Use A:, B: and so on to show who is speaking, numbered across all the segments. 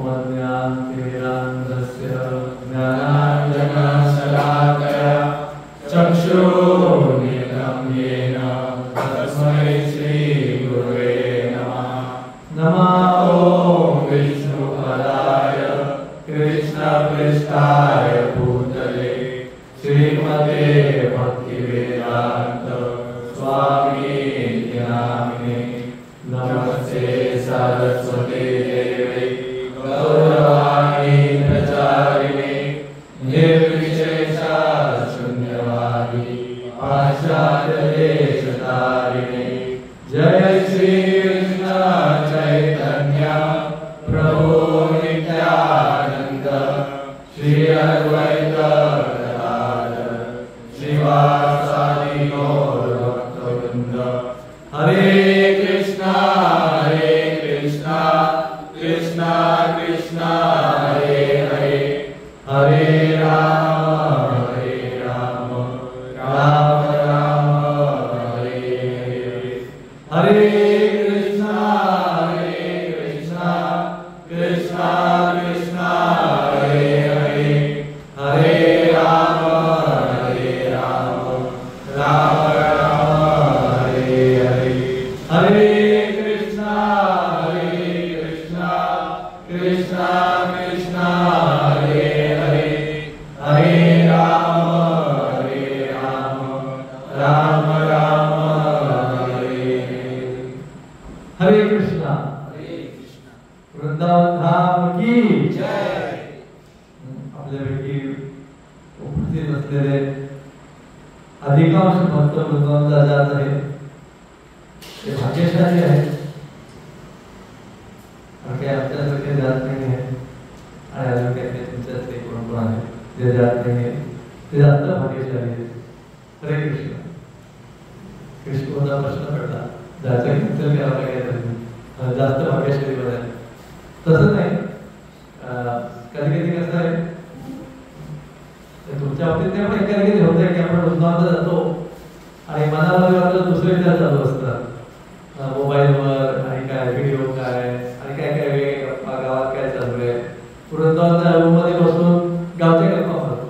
A: ज्ञानाञ्जनशलाकया चक्षुरुन्मीलितं येन तस्मै श्रीगुरवे नमः। नमो विष्णुपदाय कृष्णपृष्ठाय भूतले श्रीमते भक्तिवेदान्त स्वामिने नामिने। नमस्ते सरस्वती देवी गौरवाणी प्रचारिणे निर्विशेषा शून्यवादी पाश्चात्यदेशतारिणे। जय श्री कृष्ण चैतन्य प्रभु नित्यानंद श्री अद्वैत गदाधर श्रीवासादि गौर भक्तवृंद। हरे कृष्णा कृष्णा कृष्णा हरे हरे हरे राम राम राम हरे हरे। हरे कृष्णा कृष्णा कृष्णा हरे हरे हरे राम राम हरे हरे। हरे कृष्णा कृष्णा कृष्णा हरे हरे हरे राम राम हरे हरे। हरे कृष्णा वृंदावन धाम की जय। आपल्यापैकी उपस्थित असलेले अधिकांश भक्त वृंदावनला जात आहे ते भाग्यशाली आहेत, आणि काही आमच्यासारखे जात नाही आहे, आणि अजून काही तुमच्यासारखे कोण कोण आहे जे जात नाही आहे ते जास्त भाग्यशाली आहेत. हरे कृष्ण. कृष्णचा प्रश्न पडला जायचं कीर्तन करायला काय जास्त भाग्यशाली बनायला. तसं नाही, कधी कधी कसं आहे तुमच्या बाबतीत नाही, पण कधी कधी होत आहे की आपण वृंदावनला जातो आणि मनामध्ये वाटलं दुसरे विचार चालू असतात मोबाईलवर, आणि काय व्हिडिओ काय, आणि काय काय वेगळे गप्पा, गावात काय चालू आहे. वृंदावनच्या रूम मध्ये बसून गावच्या गप्पा मारतो.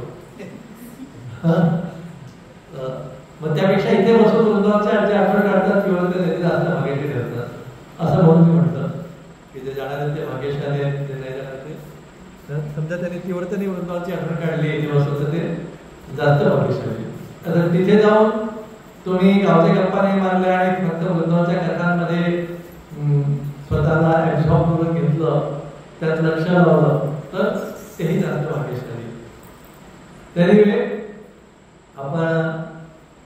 A: मग त्यापेक्षा इथे बसून वृंदावनच्या जे आठवण काढतात किंवा ते जास्त भाग्यशाली ठरतात असं म्हणून मी म्हणतं की जे जाणारे ते भाग्यशाली आहेत, जे नाही जाणार ते समजा त्यांनी तीव्रतेने वृंदावनची आठवण काढली इथे बसून तर ते जास्त भाग्यशाली. आता तिथे जाऊन तुम्ही गावच्या गप्पा नाही मारल्या आणि फक्त वृंदावनच्या कथांमध्ये स्वतःला ऍब्झॉर्ब करून घेतलं, त्यात लक्ष लावलं तर तेही जास्त भाग्यशाली. त्यामुळे आपण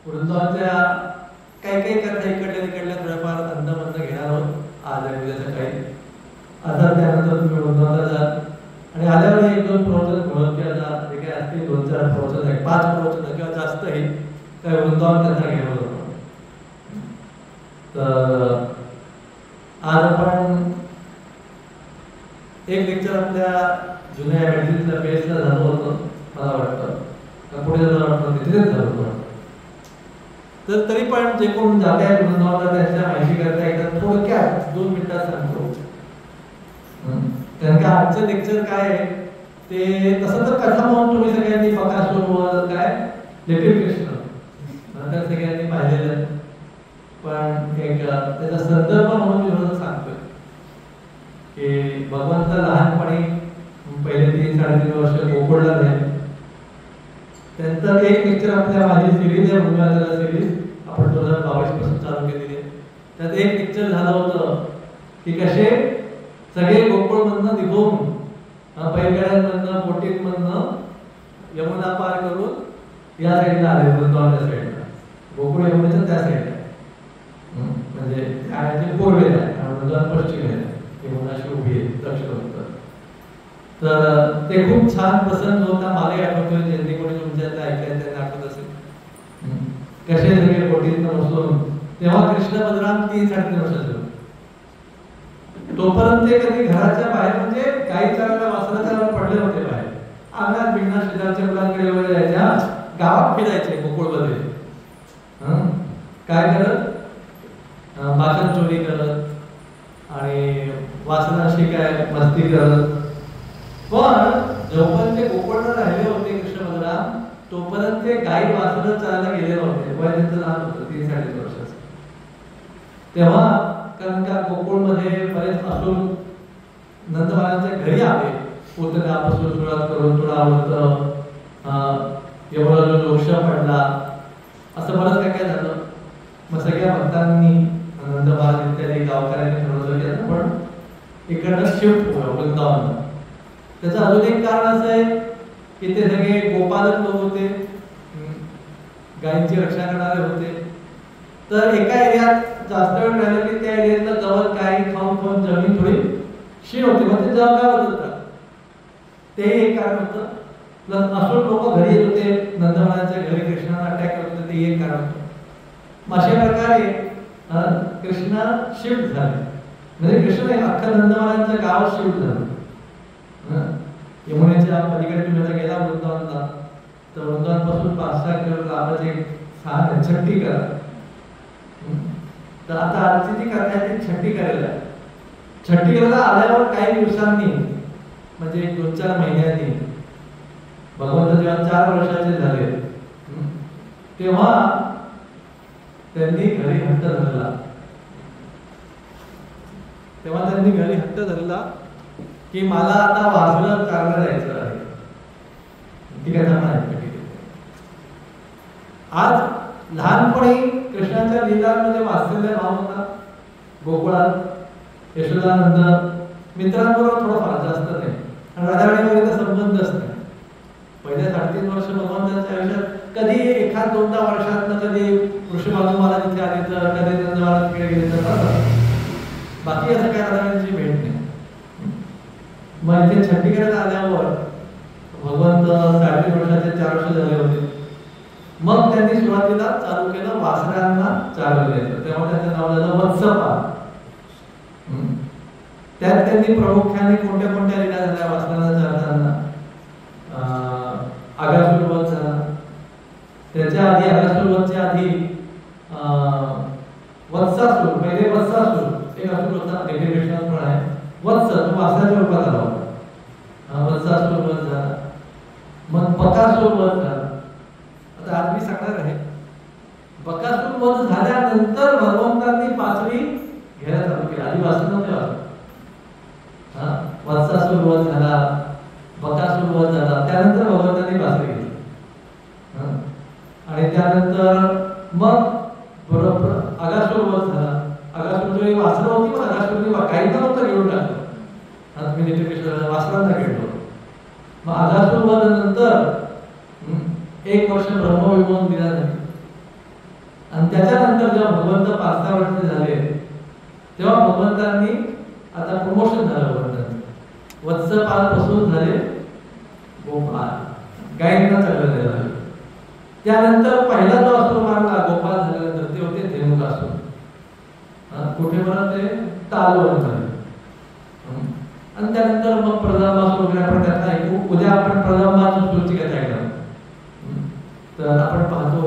A: वृंदावनच्या काही काही कथा इकडल्या थोड्याफार अंदमंद घेणार आहोत आज आणि उद्या सकाळी. आता त्यानंतर तुम्ही वृंदावनला जाल आणि आल्यावर एक दोन प्रवचन म्हणून किंवा जे काही असतील 2-4 प्रवचन, 5 प्रवचन किंवा जास्तही काय वृंदावन कथा घेणार होतो. तर आज आपण एक लेक्चर आपल्या जुन्या मॅगझिनच्या पेजला झालं होतं, मला वाटतं पुढे झालं वाटतं तिथेच झालं होतं. तर तरी पण जे कोण जाते आहेत वृंदावनला त्यांच्या माहिती करता एकदा थोडक्यात 2 मिनिटात सांगतो. कारण का आजचं लेक्चर काय आहे ते तसं तर कथा म्हणून तुम्ही सगळ्यांनी बकासूर काय लिटिल कृष्ण नंतर सगळ्यांनी पाहिलेलं, पण एक त्याचा संदर्भ म्हणून मी सांगतोय की भगवंत लहानपणी पहिले 3-3.5 वर्ष गोकुळला राहिले. त्यानंतर एक लेक्चर आपल्या माझी सिरीज आहे मुंबईला सिरीज आपण 2022 पासून चालू केलेली आहे. त्यात एक लेक्चर झालं होतं की कसे सगळे गोकुळमधनं निघून बैलगाड्यांमधनं बोटींमधनं यमुना पार करून या साईडला आले, वृंदावनच्या साईडला. गोकुळ यमुनेच्या त्या साईडला म्हणजे पूर्वेला आहे, वृंदावन पश्चिम आहे, यमुनाशी उभी आहे दक्षिण उत्तर. तर ते खूप छान प्रसंग होता. मलाही आठवतोय, ज्यांनी कोणी तुमच्यातलं ऐकलं त्यांना आठवत असेल कसे सगळे बोटीतनं बसून. तेव्हा कृष्ण बलराम 3-3.5 वर्षाचे होते. तोपर्यंत ते कधी घराच्या बाहेर म्हणजे काही चालला वासराच्या पडले होते बाहेर, अंगणात बिंगणात शेजारच्या मुलांकडे वगैरे जायच्या, गावात फिरायचे गोकुळमध्ये. काय करत भाकर चोरी करत आणि वासनाशी काय मस्ती करत पण जोपर्यंत ते गोकुळला राहिले होते कृष्ण बलराम तोपर्यंत ते गाई वासरं चालायला गेले नव्हते. वय त्यांचं लहान होतं 3-3.5 वर्षाचं. तेव्हा कारण का गोकुळमध्ये बरेच असुर नंदबाबांच्या घरी आले. पुतण्यापासून सुरुवात करून तुला आवडतं एवढा जो दोष पडला असं बरंच काय काय झालं. मग सगळ्या भक्तांनी नंदबाबा इत्यादी गावकऱ्यांनी ठरवलं की आपण इकडनं शिफ्ट होऊ वृंदावनला. त्याचं अजून एक कारण असं आहे की ते सगळे गोपालक लोक होते, गायींची रक्षा करणारे होते. तर एका एरियात जास्त वेळ राहिलं की त्या एरियातलं गवत काही खाऊन खाऊन जमीन थोडी क्षीण होती. मग ते जबाबदार होतात. ते एक कारण होतं. प्लस असुर लोक घरी येत होते नंदबाबांच्या घरी कृष्णाला अटॅक करत होते ते एक कारण होतं. अशा प्रकारे कृष्ण शिफ्ट झाले. म्हणजे कृष्ण अख्खा नंदबाबांचं गाव शिफ्ट झालं. यमुनेच्या पलीकडे तुम्ही आता गेला वृंदावनला तर वृंदावनपासून 5-6 किलोमीटर लांबच एक स्थान छट्टी करा. तर आता आजची जी कथा आहे ती छट्टी करायला. छट्टी करायला आल्यावर काही दिवसांनी म्हणजे 2-4 महिन्यांनी भगवंत जेव्हा 4 वर्षाचे झाले तेव्हा त्यांनी घरी हट्ट धरला. की मला आता वाजला चालला जायचं आहे. ती कथा माहिती. आज लहानपणी कृष्णाच्या लीलांमध्ये वाचलेला भाव होता. गोकुळात यशोदानंद मित्रांबरोबर थोडंफार जास्त नाही आणि राधाराणीवरचा संबंधच नाही. पहिल्या 3.5 वर्ष भगवंताच्या आयुष्यात कधी 1-2 वर्षात कधी वृषभानू महाराज इथे आले तर कधी नंद महाराज तिकडे गेले तर बाकी असं काय राधाराणीची भेट नाही. मग इथे छट्टी करायला आल्यावर भगवंत 3.5 वर्षाचे 4 वर्ष झाले होते. मग त्यांनी सुरुवातीला चालू केलं वासरांना चालू द्यायचं. तेव्हा त्याचं नाव झालं वत्सपाल. त्यात त्यांनी प्रामुख्याने कोणत्या कोणत्या लीला झाल्या वासरांना चालताना. आगासुरवध झाला. त्याच्या आधी आगासुरवधच्या आधी वत्सासूर. पहिले वत्सासूर एक असुर होता. कृष्णात पण आहे वत्स तो वासराच्या रूपात आला होता. वत्सासूर वध झाला. मग बकासूर वध झाला. आता आज मी सांगणार आहे बकासूर वध झाल्यानंतर भगवंतांनी पाचवी घ्यायला चालू केली. आधी वासर नव्हते वाचत. वत्सासूर वध झाला, बकासूर वध झाला, त्यानंतर भगवंतांनी पाचवी घेतली. आणि त्यानंतर मग बरोबर आगासूर वध झाला. आगासूर वासर होती पण आगासूरने काही नव्हतं घेऊन टाकलं. आता मी कृष्ण वासरांना घेतलो. मग आगासूर वध नंतर 1 वर्ष ब्रह्मविमोचन दिला झाली. आणि त्याच्यानंतर जेव्हा भगवंत 5-6 वर्ष झाले तेव्हा भगवंतांनी आता प्रमोशन झालं. भगवंतांनी वत्सपाल पासून झाले गोपाल. गायींना चाललं झालं. त्यानंतर पहिला जो असुर मारला गोपाल झाल्यानंतर ते होते धेनुकासूर. कुठे बरं ते तालवण झाले. आणि त्यानंतर मग प्रलंबासूर वगैरे आपण कथा ऐकू. उद्या आपण प्रलंबासूरची कथा ऐकणार. तर आपण पाहतो.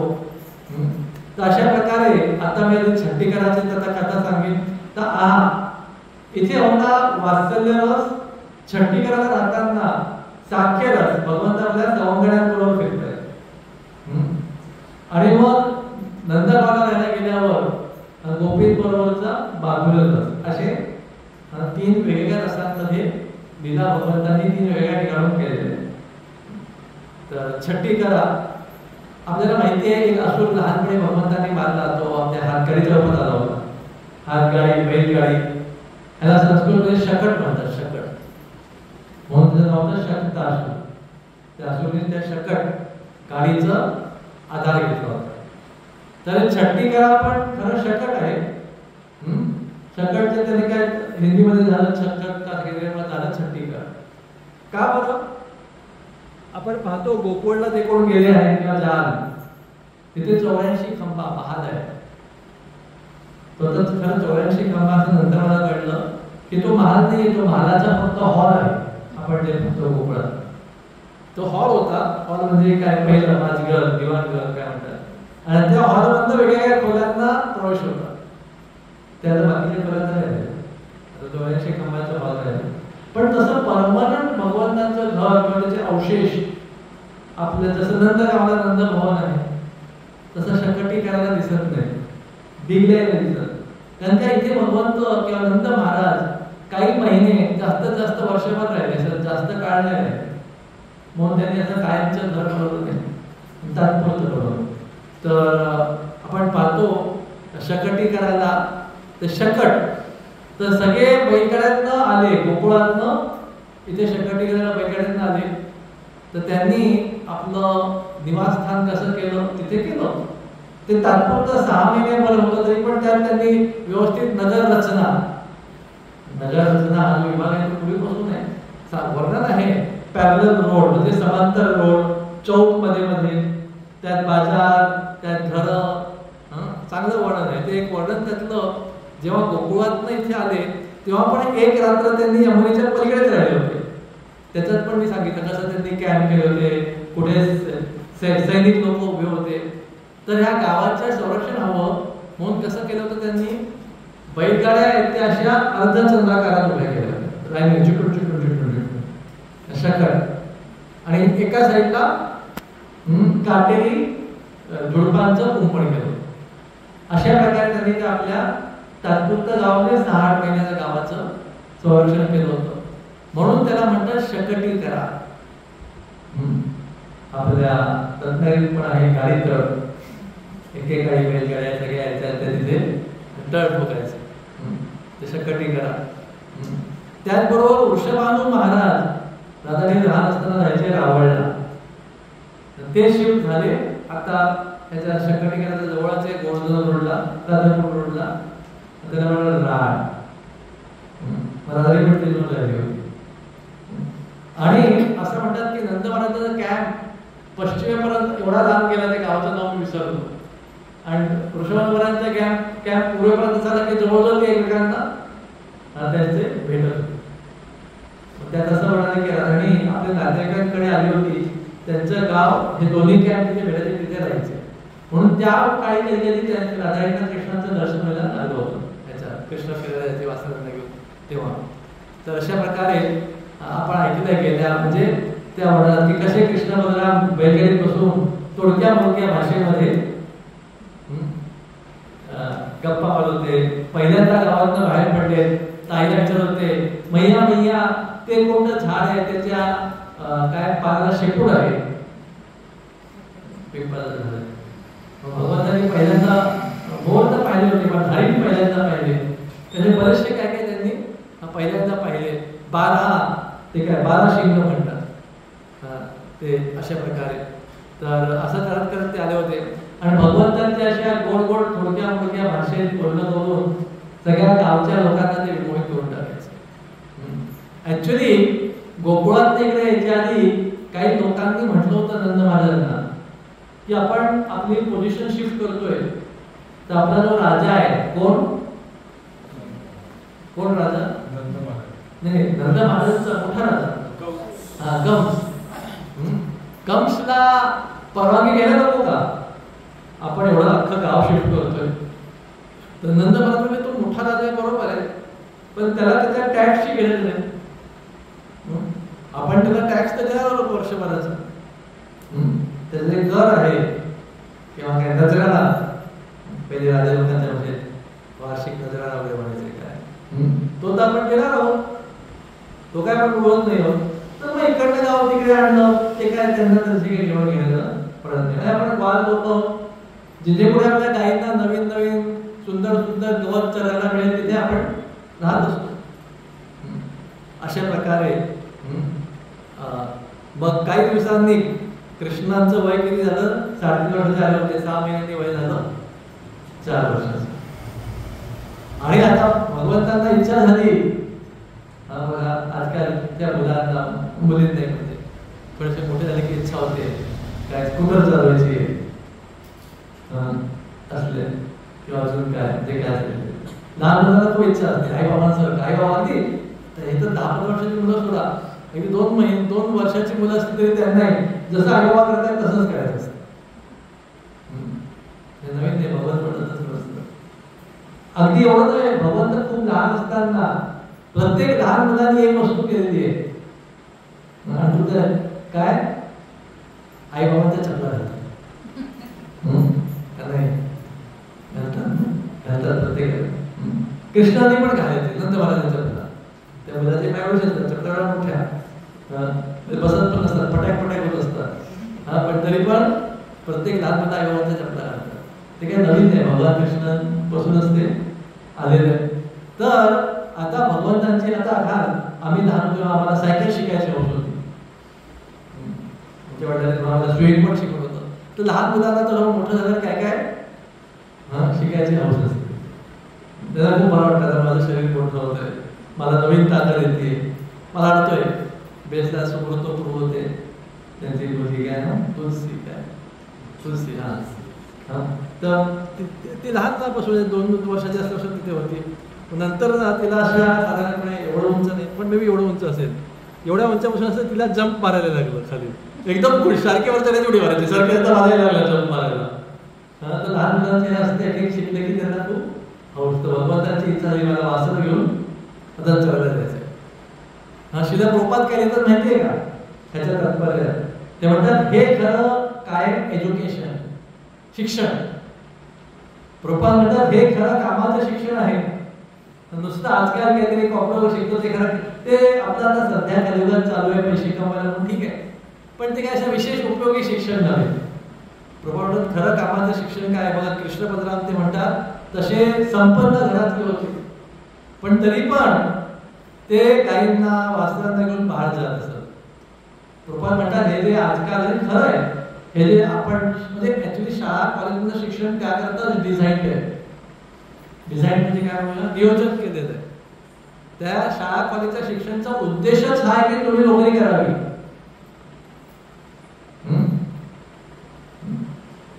A: तर अशा प्रकारे आता मी छट्टी करायची तर कथा सांगेन. तर इथे होता वात्सल्य रस. छट्टी करायला राहताना साख्य रस भगवंत आपल्या सवंगड्यांबरोबर फिरताय. आणि मग नंदबाला राहायला गेल्यावर गोपींबरोबरचा बांधुल रस. असे 3 वेगवेगळ्या रसांमध्ये लीला भगवंतांनी 3 वेगळ्या ठिकाणून केलेले. तर छट्टी करा. आपल्याला माहिती आहे एक असुर लहानपणी भगवंतांनी मारला. तो आपल्या हातगाडीच्या रूपात आला होता. हातगाडी बैलगाडी ह्याला संस्कृतमध्ये शकट म्हणतात. शकट म्हणून त्याचं नाव होतं शक्तासूर. त्या असुरने त्या शकट गाडीचा आधार घेतला होता. तर छट्टी करा पण खरं शकट आहे. शकटचं त्याने काय हिंदीमध्ये झालं शकट का झालं छट्टी करा. का बरं आपण पाहतो गोकुळला ते कोण गेले आहे किंवा जाल तिथे 84 खंबा महाल आहे. तो तर खरं 84 खंबाचं नंतर मला कळलं की तो महाल नाही. तो महालाचा फक्त हॉल आहे. आपण जे पाहतो गोकुळात तो हॉल होता. हॉल म्हणजे काय पहिलं राजघर दिवाणघर काय म्हणतात. आणि त्या हॉलमधनं वेगवेगळ्या खोल्यांना प्रवेश होता. त्याला बाकीच्या खोल्यांना नाही. 84 खंबाचा हॉल आहे. पण तसं परमनंट भगवंतांचं अवशेष आपल्या, जसं नंदगावला नंद भवन आहे तसं शकटीकराला दिसत नाही, दिगल्याला दिसत. कारण का इथे भगवंत किंवा नंद महाराज काही महिने, जास्तीत जास्त वर्षभर राहिले, जास्त काळ नाही राहिले, म्हणून त्यांनी असं कायमचं घर बनवलं नाही, तात्पुरतं बनवलं. तर आपण पाहतो शकटीकराला ते शकट, तर सगळे बैलगाड्यातनं आले, गोकुळातनं इथे शकटीकराला बैलगाड्यातनं आले. तर त्यांनी आपलं निवासस्थान कसं केलं, तिथे केलं. ते तात्पुरतं 6 महिन्याभर होतं, तरी पण त्यात त्यांनी व्यवस्थित नगर रचना हा विभाग आहे तो पूर्वीपासून आहे, वर्णन आहे. पॅरलल रोड म्हणजे समांतर रोड, चौक मध्ये त्यात बाजार, त्यात घरं, चांगलं वर्णन आहे. ते एक वर्णन त्यातलं, जेव्हा गोकुळातनं इथे आले तेव्हा पण एक रात्र त्यांनी यमुनेच्या पलीकडेच राहिले होते. त्याच्यात पण मी सांगितलं कसं त्यांनी कॅम्प केले होते, कुठे सैनिक लोक उभे होते. तर ह्या गावाचं संरक्षण हवं म्हणून कसं केलं होतं त्यांनी, बैलगाड्या आहेत त्या अशा अर्धचंद्राकारात उभ्या केल्या होत्या, लाईन चिटून चिटून चिटून चिटून शकट, आणि एका साईडला काटेरी झुडपांचं कुंपण केलं. अशा प्रकारे त्यांनी त्या आपल्या तात्पुरत्या गावाने 6-8 महिन्याच्या गावाचं संरक्षण केलं होतं. म्हणून त्याला म्हणतात शकटीकरा. आपल्या रत्नागिरीत पण आहे गाडी तळ, एकेकाळी बैलगाड्या सगळ्या याच्या तिथे तळ ठोकायचं, ते शकटीकरा. त्याचबरोबर वृषभानू महाराज राधाने लहान असताना राहायचे रावळला, ते शिफ्ट झाले आता त्याच्या शकटीकराच्या जवळच आहे, गोवर्धन रोडला, राधापूर रोडला, त्याला म्हणलं राड. राधाने पण तिथून राहिली होती. आणि असं म्हणतात की नंद महाराजांचा कॅम्प पश्चिमेपर्यंत एवढा लांब गेला, त्या गावाचं नाव मी विसरलो, आणि वृषभानूरांचा कॅम्प पूर्वेपर्यंत झाला की जवळजवळ ते एकमेकांना त्यांचे भेटत होते. त्यात असं म्हणाले की राधाणी आपल्या नातेवाईकांकडे आली होती, त्यांचं गाव हे दोन्ही कॅम्प तिथे भेटायचे, तिथे राहायचे. म्हणून त्या काळी कधी राधाईंना कृष्णाचं दर्शन व्हायला आलं होतं, त्याच्या कृष्ण फिरायचे वासरांना घेऊन तेव्हा. तर अशा प्रकारे आपण ऐकलं गेल्या, म्हणजे त्या म्हणतात की कसे कृष्ण बलराम बैलगाडीत बसून तोडक्या मोडक्या भाषेमध्ये गप्पा मारत होते. पहिल्यांदा गावातनं बाहेर पडले, ताईला विचारत होते, मैया मैया ते कोणतं झाड आहे, त्याच्या काय पानाला शेपूट आहे, पिंपळाचं झाड आहे. भगवंतांनी पहिल्यांदा मोर तर पाहिले होते, पण झाडी पहिल्यांदा पाहिले. त्याचे बरेचसे काय काय त्यांनी पहिल्यांदा पाहिले. 12 शिंग म्हणतात ते, अशा प्रकारे. तर असं करत करत ते आले होते, आणि भगवंतांच्या अशा गोड गोड थोडक्या मोडक्या भाषेत बोलणं करून सगळ्या गावच्या लोकांना ते विमोहित करून टाकायचं. ऍक्च्युली गोकुळात इकडे याच्या आधी काही लोकांनी म्हटलं होतं नंद महाराजांना की आपण आपली पोझिशन शिफ्ट करतोय, तर आपला जो राजा आहे, कोण राजा, नाही नंद महाराजांचा मोठा राजा कंसला परवानगी घ्यायला नको का, आपण एवढं अख्खं गाव शिफ्ट करतोय. तर नंद महाराज तो मोठा राजा आहे, बरोबर आहे, पण त्याला त्याच्या टॅक्सची गरज नाही. आपण त्याला टॅक्स तर देणार वर्षभराचा, त्याचे कर आहे किंवा काय नजराणा, पहिले राजा लोकांच्या म्हणजे वार्षिक नजराणा वगैरे म्हणायचे काय, तो तर आपण देणार आहोत, तो काय आपण बोलत नाही आहोत. तर मग इकडनं गाव तिकडे आणलं, ते काय त्यांना त्याची काही घेऊन घेण्याचं पडत नाही. आपण बाल लोक जिथे पुढे आपल्या गायींना नवीन नवीन सुंदर सुंदर गवत चरायला मिळेल तिथे आपण राहत असतो. अशा प्रकारे मग काही दिवसांनी कृष्णांचं वय किती झालं, 3.5 वर्ष झाले होते, 6 महिन्यांनी वय झालं 4 वर्षाचं. आणि आता भगवंतांना इच्छा झाली, आजकालच्या मुलांना मुलींना म्हणजे थोडेसे मोठे झाले की इच्छा होते काय स्कूटर चालवायची असले किंवा अजून काय जे काय असेल. लहान मुलांना खूप इच्छा असते आई बाबांसह. आई बाबांनी तर हे तर 10-15 वर्षाची मुलं सोडा, 2 वर्षाची मुलं असतील तरी त्यांना जसं आई बाबा करतात तसंच करायचं असतं. नवीन नाही, भगवंत म्हणतच नसतं. अगदी एवढं नाही, भगवंत खूप लहान असताना प्रत्येक लहान मुलांनी एक वस्तू केलेली आहे. काय आई बाबांच्या चपला घालतात का नाही? घालतात प्रत्येक. कृष्णाने पण घालायचे नंद महाराजांच्या चपला. त्या मुलाचे काय होऊ शकतात चपला मोठ्या बसत पण नसतात, पटाक होत असतात. पण तरी पण प्रत्येक लहान मुलं आई बाबांच्या चपला घालतात. ते काही नवीन नाही, भगवान कृष्णांपासूनच ते आलेले. तर आता भगवंतांची आता घाल. आम्ही लहान होतो आम्हाला सायकल शिकायची हौस होती. आमच्या वडिलांनी आम्हाला स्विमिंग पण शिकवलं होतं. तर लहान मुलांना तर मोठं झालं काय काय शिकायची हौस असते. त्याला खूप बरं वाटतं माझं शरीर मोठं होतंय, मला नवीन ताकद येते. मला आठवतोय बेसला सुब्रतो प्रभू होते, त्यांची मुलगी काय ना तुलसी तर ती लहानपणापासून 2 वर्षाची असल्यापासून तिथे होती. नंतर तिला अशा साधारणपणे एवढं उंच नाही पण मे बी एवढं उंच असेल, एवढ्या उंचापासून असं तिला जंप मारायला लागलं खाली. एकदम खुश सारखे वरच्या उडी मारायची, सारखे मारायला लागला जंप मारायला. तर लहान मुलांचे असते एक शिकले की त्यांना खूप हौस. भगवंताची इच्छा झाली मला वासर घेऊन आता चढायला जायचं. शिला प्रोपात काय लिहितात माहितीये का ह्याच्या तात्पर्य? ते म्हणतात हे खरं काय एज्युकेशन, शिक्षण. प्रोपात म्हणतात हे खरं कामाचं शिक्षण आहे. नुसतं आजकाल काहीतरी कॉम्प्युटर शिकतो ते खरं, ते आपलं आता सध्या कलियुगात चालू आहे पैसे कमवायला पण ठीक आहे, पण ते काय असं विशेष उपयोगी शिक्षण नव्हे. प्रभाव खरं कामाचं शिक्षण काय बघा. कृष्ण बलराम ते म्हणतात तसे संपन्न घरातले होते, पण तरी पण ते गाईंना वासरांना घेऊन बाहेर जात असत. प्रभाव म्हणतात हे जे आजकाल खरं आहे, हे जे आपण म्हणजे ऍक्च्युली शाळा कॉलेजमधलं शिक्षण काय करतात डिझाईन आहे. डिझाईन म्हणजे काय म्हणून नियोजन केलेलं आहे. त्या शाळा कॉलेजच्या शिक्षणाचा उद्देशच हा आहे की तुम्ही नोकरी करावी.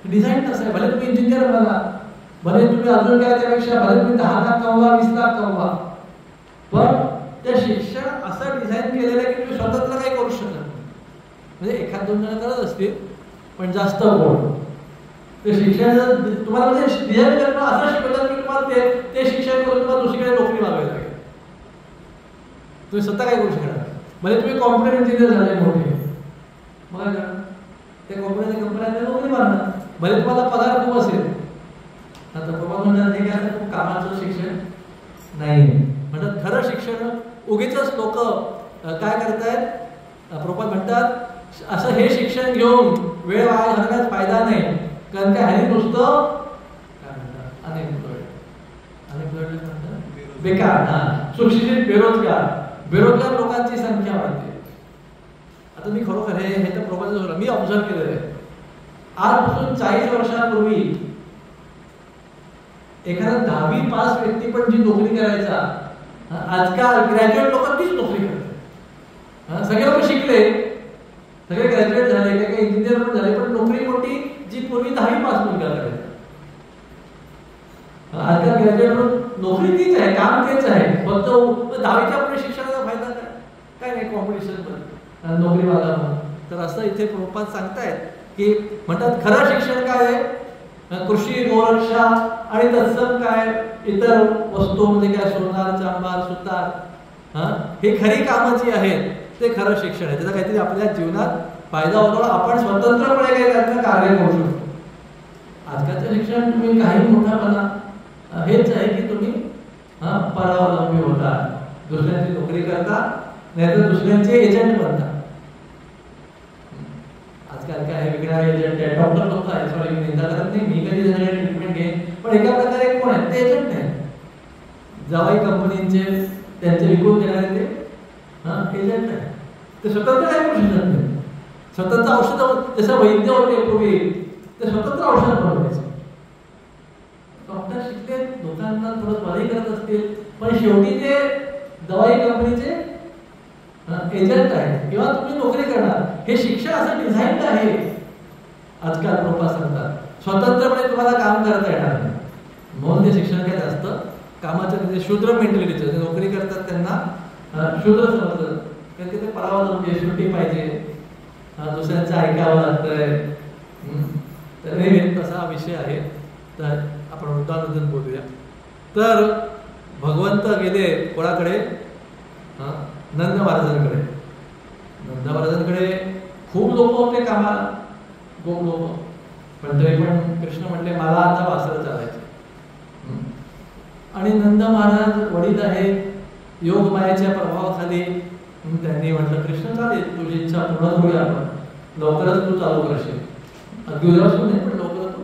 A: डिझाईन कसं आहे, भले तुम्ही इंजिनियर बना, भले तुम्ही अजून काय त्यापेक्षा भले तुम्ही 10 लाख कमवा 20 लाख कमवा, पण ते शिक्षण असं डिझाईन केलेलं आहे की तुम्ही स्वतंत्र काही करू शकत नाही. म्हणजे 1-2 जण करत असतील पण जास्त कोण ते शिक्षण तुम्हाला म्हणजे डिझाईन करणं असं शिकवतात की तुम्हाला ते शिक्षण करून तुम्हाला दुसरीकडे नोकरी मागावी लागेल. तुम्ही स्वतः काय करू शकणार. म्हणजे तुम्ही कॉम्प्युटर इंजिनियर झाले मोठे, मग त्या कॉम्प्युटरच्या कंपन्यांना नोकरी मागणार, भले तुम्हाला पगार खूप असेल. आता प्रभाव म्हणतात हे काय खूप कामाचं शिक्षण नाही. म्हणतात खरं शिक्षण उगीच लोक काय करतायत. प्रभाव म्हणतात असं हे शिक्षण घेऊन वेळ वाया घालण्यात फायदा नाही, कारण काय ह्याने नुसतं काय म्हणतात अनएम्प्लॉयड म्हणतात बेकार, सुशिक्षित बेरोजगार लोकांची संख्या वाढते. आता मी खरोखर हे तर प्रभाव मी ऑब्झर्व केलेलं आहे. आजपासून 40 वर्षांपूर्वी एखादा 10वी पास व्यक्ती पण जी नोकरी करायचा, आजकाल ग्रॅज्युएट लोक तीच नोकरी करतात. सगळे लोक शिकले, सगळे ग्रॅज्युएट झाले, काही इंजिनियर पण झाले, पण नोकरी मोठी जी पूर्वी 10वी पास मुलगा करायचा. आजकाल ग्रॅज्युएट नोकरी तीच आहे, काम तेच आहे, फक्त 10वीच्या पुढे शिक्षणाचा फायदा काय नाही कॉम्पिटिशन पण नोकरी वाला. तर असं इथे प्रोपात सांगतायत की म्हणतात खरं शिक्षण काय आहे. कृषी गोरक्षा आणि तत्सम काय इतर वस्तू म्हणजे काय सोनार चांभार सुतार हे खरी कामं जी आहेत ते खरं शिक्षण आहे. त्याचा काहीतरी आपल्या जीवनात फायदा होतो, आपण स्वतंत्रपणे काही त्याचं कार्य करू शकतो. आजकालचं शिक्षण तुम्ही काही मोठा बना हेच आहे की तुम्ही परावलंबी होता, दुसऱ्यांची नोकरी करता, नाहीतर दुसऱ्यांचे एजंट बनता. आजकाल काय विकणारे एजंट आहे, डॉक्टर लोक आहेत, सॉरी मी निंदा करत नाही, मी कधी त्याच्याकडे ट्रीटमेंट घेईन, पण एका प्रकारे कोण आहेत ते एजंट नाही. जवाई कंपनीचे त्यांचे विकून देणारे ते एजंट आहे. ते स्वतंत्र काय करू शकत नाही. स्वतंत्र औषध जसं वैद्य होते पूर्वी ते स्वतंत्र औषध बनवायचे. डॉक्टर शिकले, लोकांना थोडं बरे करत असतील, पण शेवटी ते दवाई कंपनीचे एजंट आहे किंवा तुम्ही नोकरी करणार. हे शिक्षण असं डिझाईन आहे. आजकाल प्रोपा सांगतात स्वतंत्रपणे तुम्हाला काम करता येणार नाही, म्हणून ते शिक्षण काय असतं कामाचं म्हणजे शूद्र मेंटॅलिटीचं. नोकरी करतात त्यांना शूद्र समजतं, कारण की ते परावलंबी शेवटी पाहिजे, दुसऱ्यांचं ऐकावं लागतंय. तर हे तसा विषय आहे. तर आपण वृद्धानुदान बोलूया. तर भगवंत गेले कोणाकडे, नंद महाराजांकडे. नंद महाराजांकडे खूप लोक होते कामाला, गोप लोक, पण तरी पण कृष्ण म्हटले मला आता वासरं चालायचे. आणि नंद महाराज वडील आहेत, योग मायाच्या प्रभावाखाली त्यांनी म्हटलं कृष्ण चालेल, तुझी इच्छा पूर्ण होईल, आपण लवकरच तू चालू करशील, अगदी उद्या असून नाही पण लवकर तू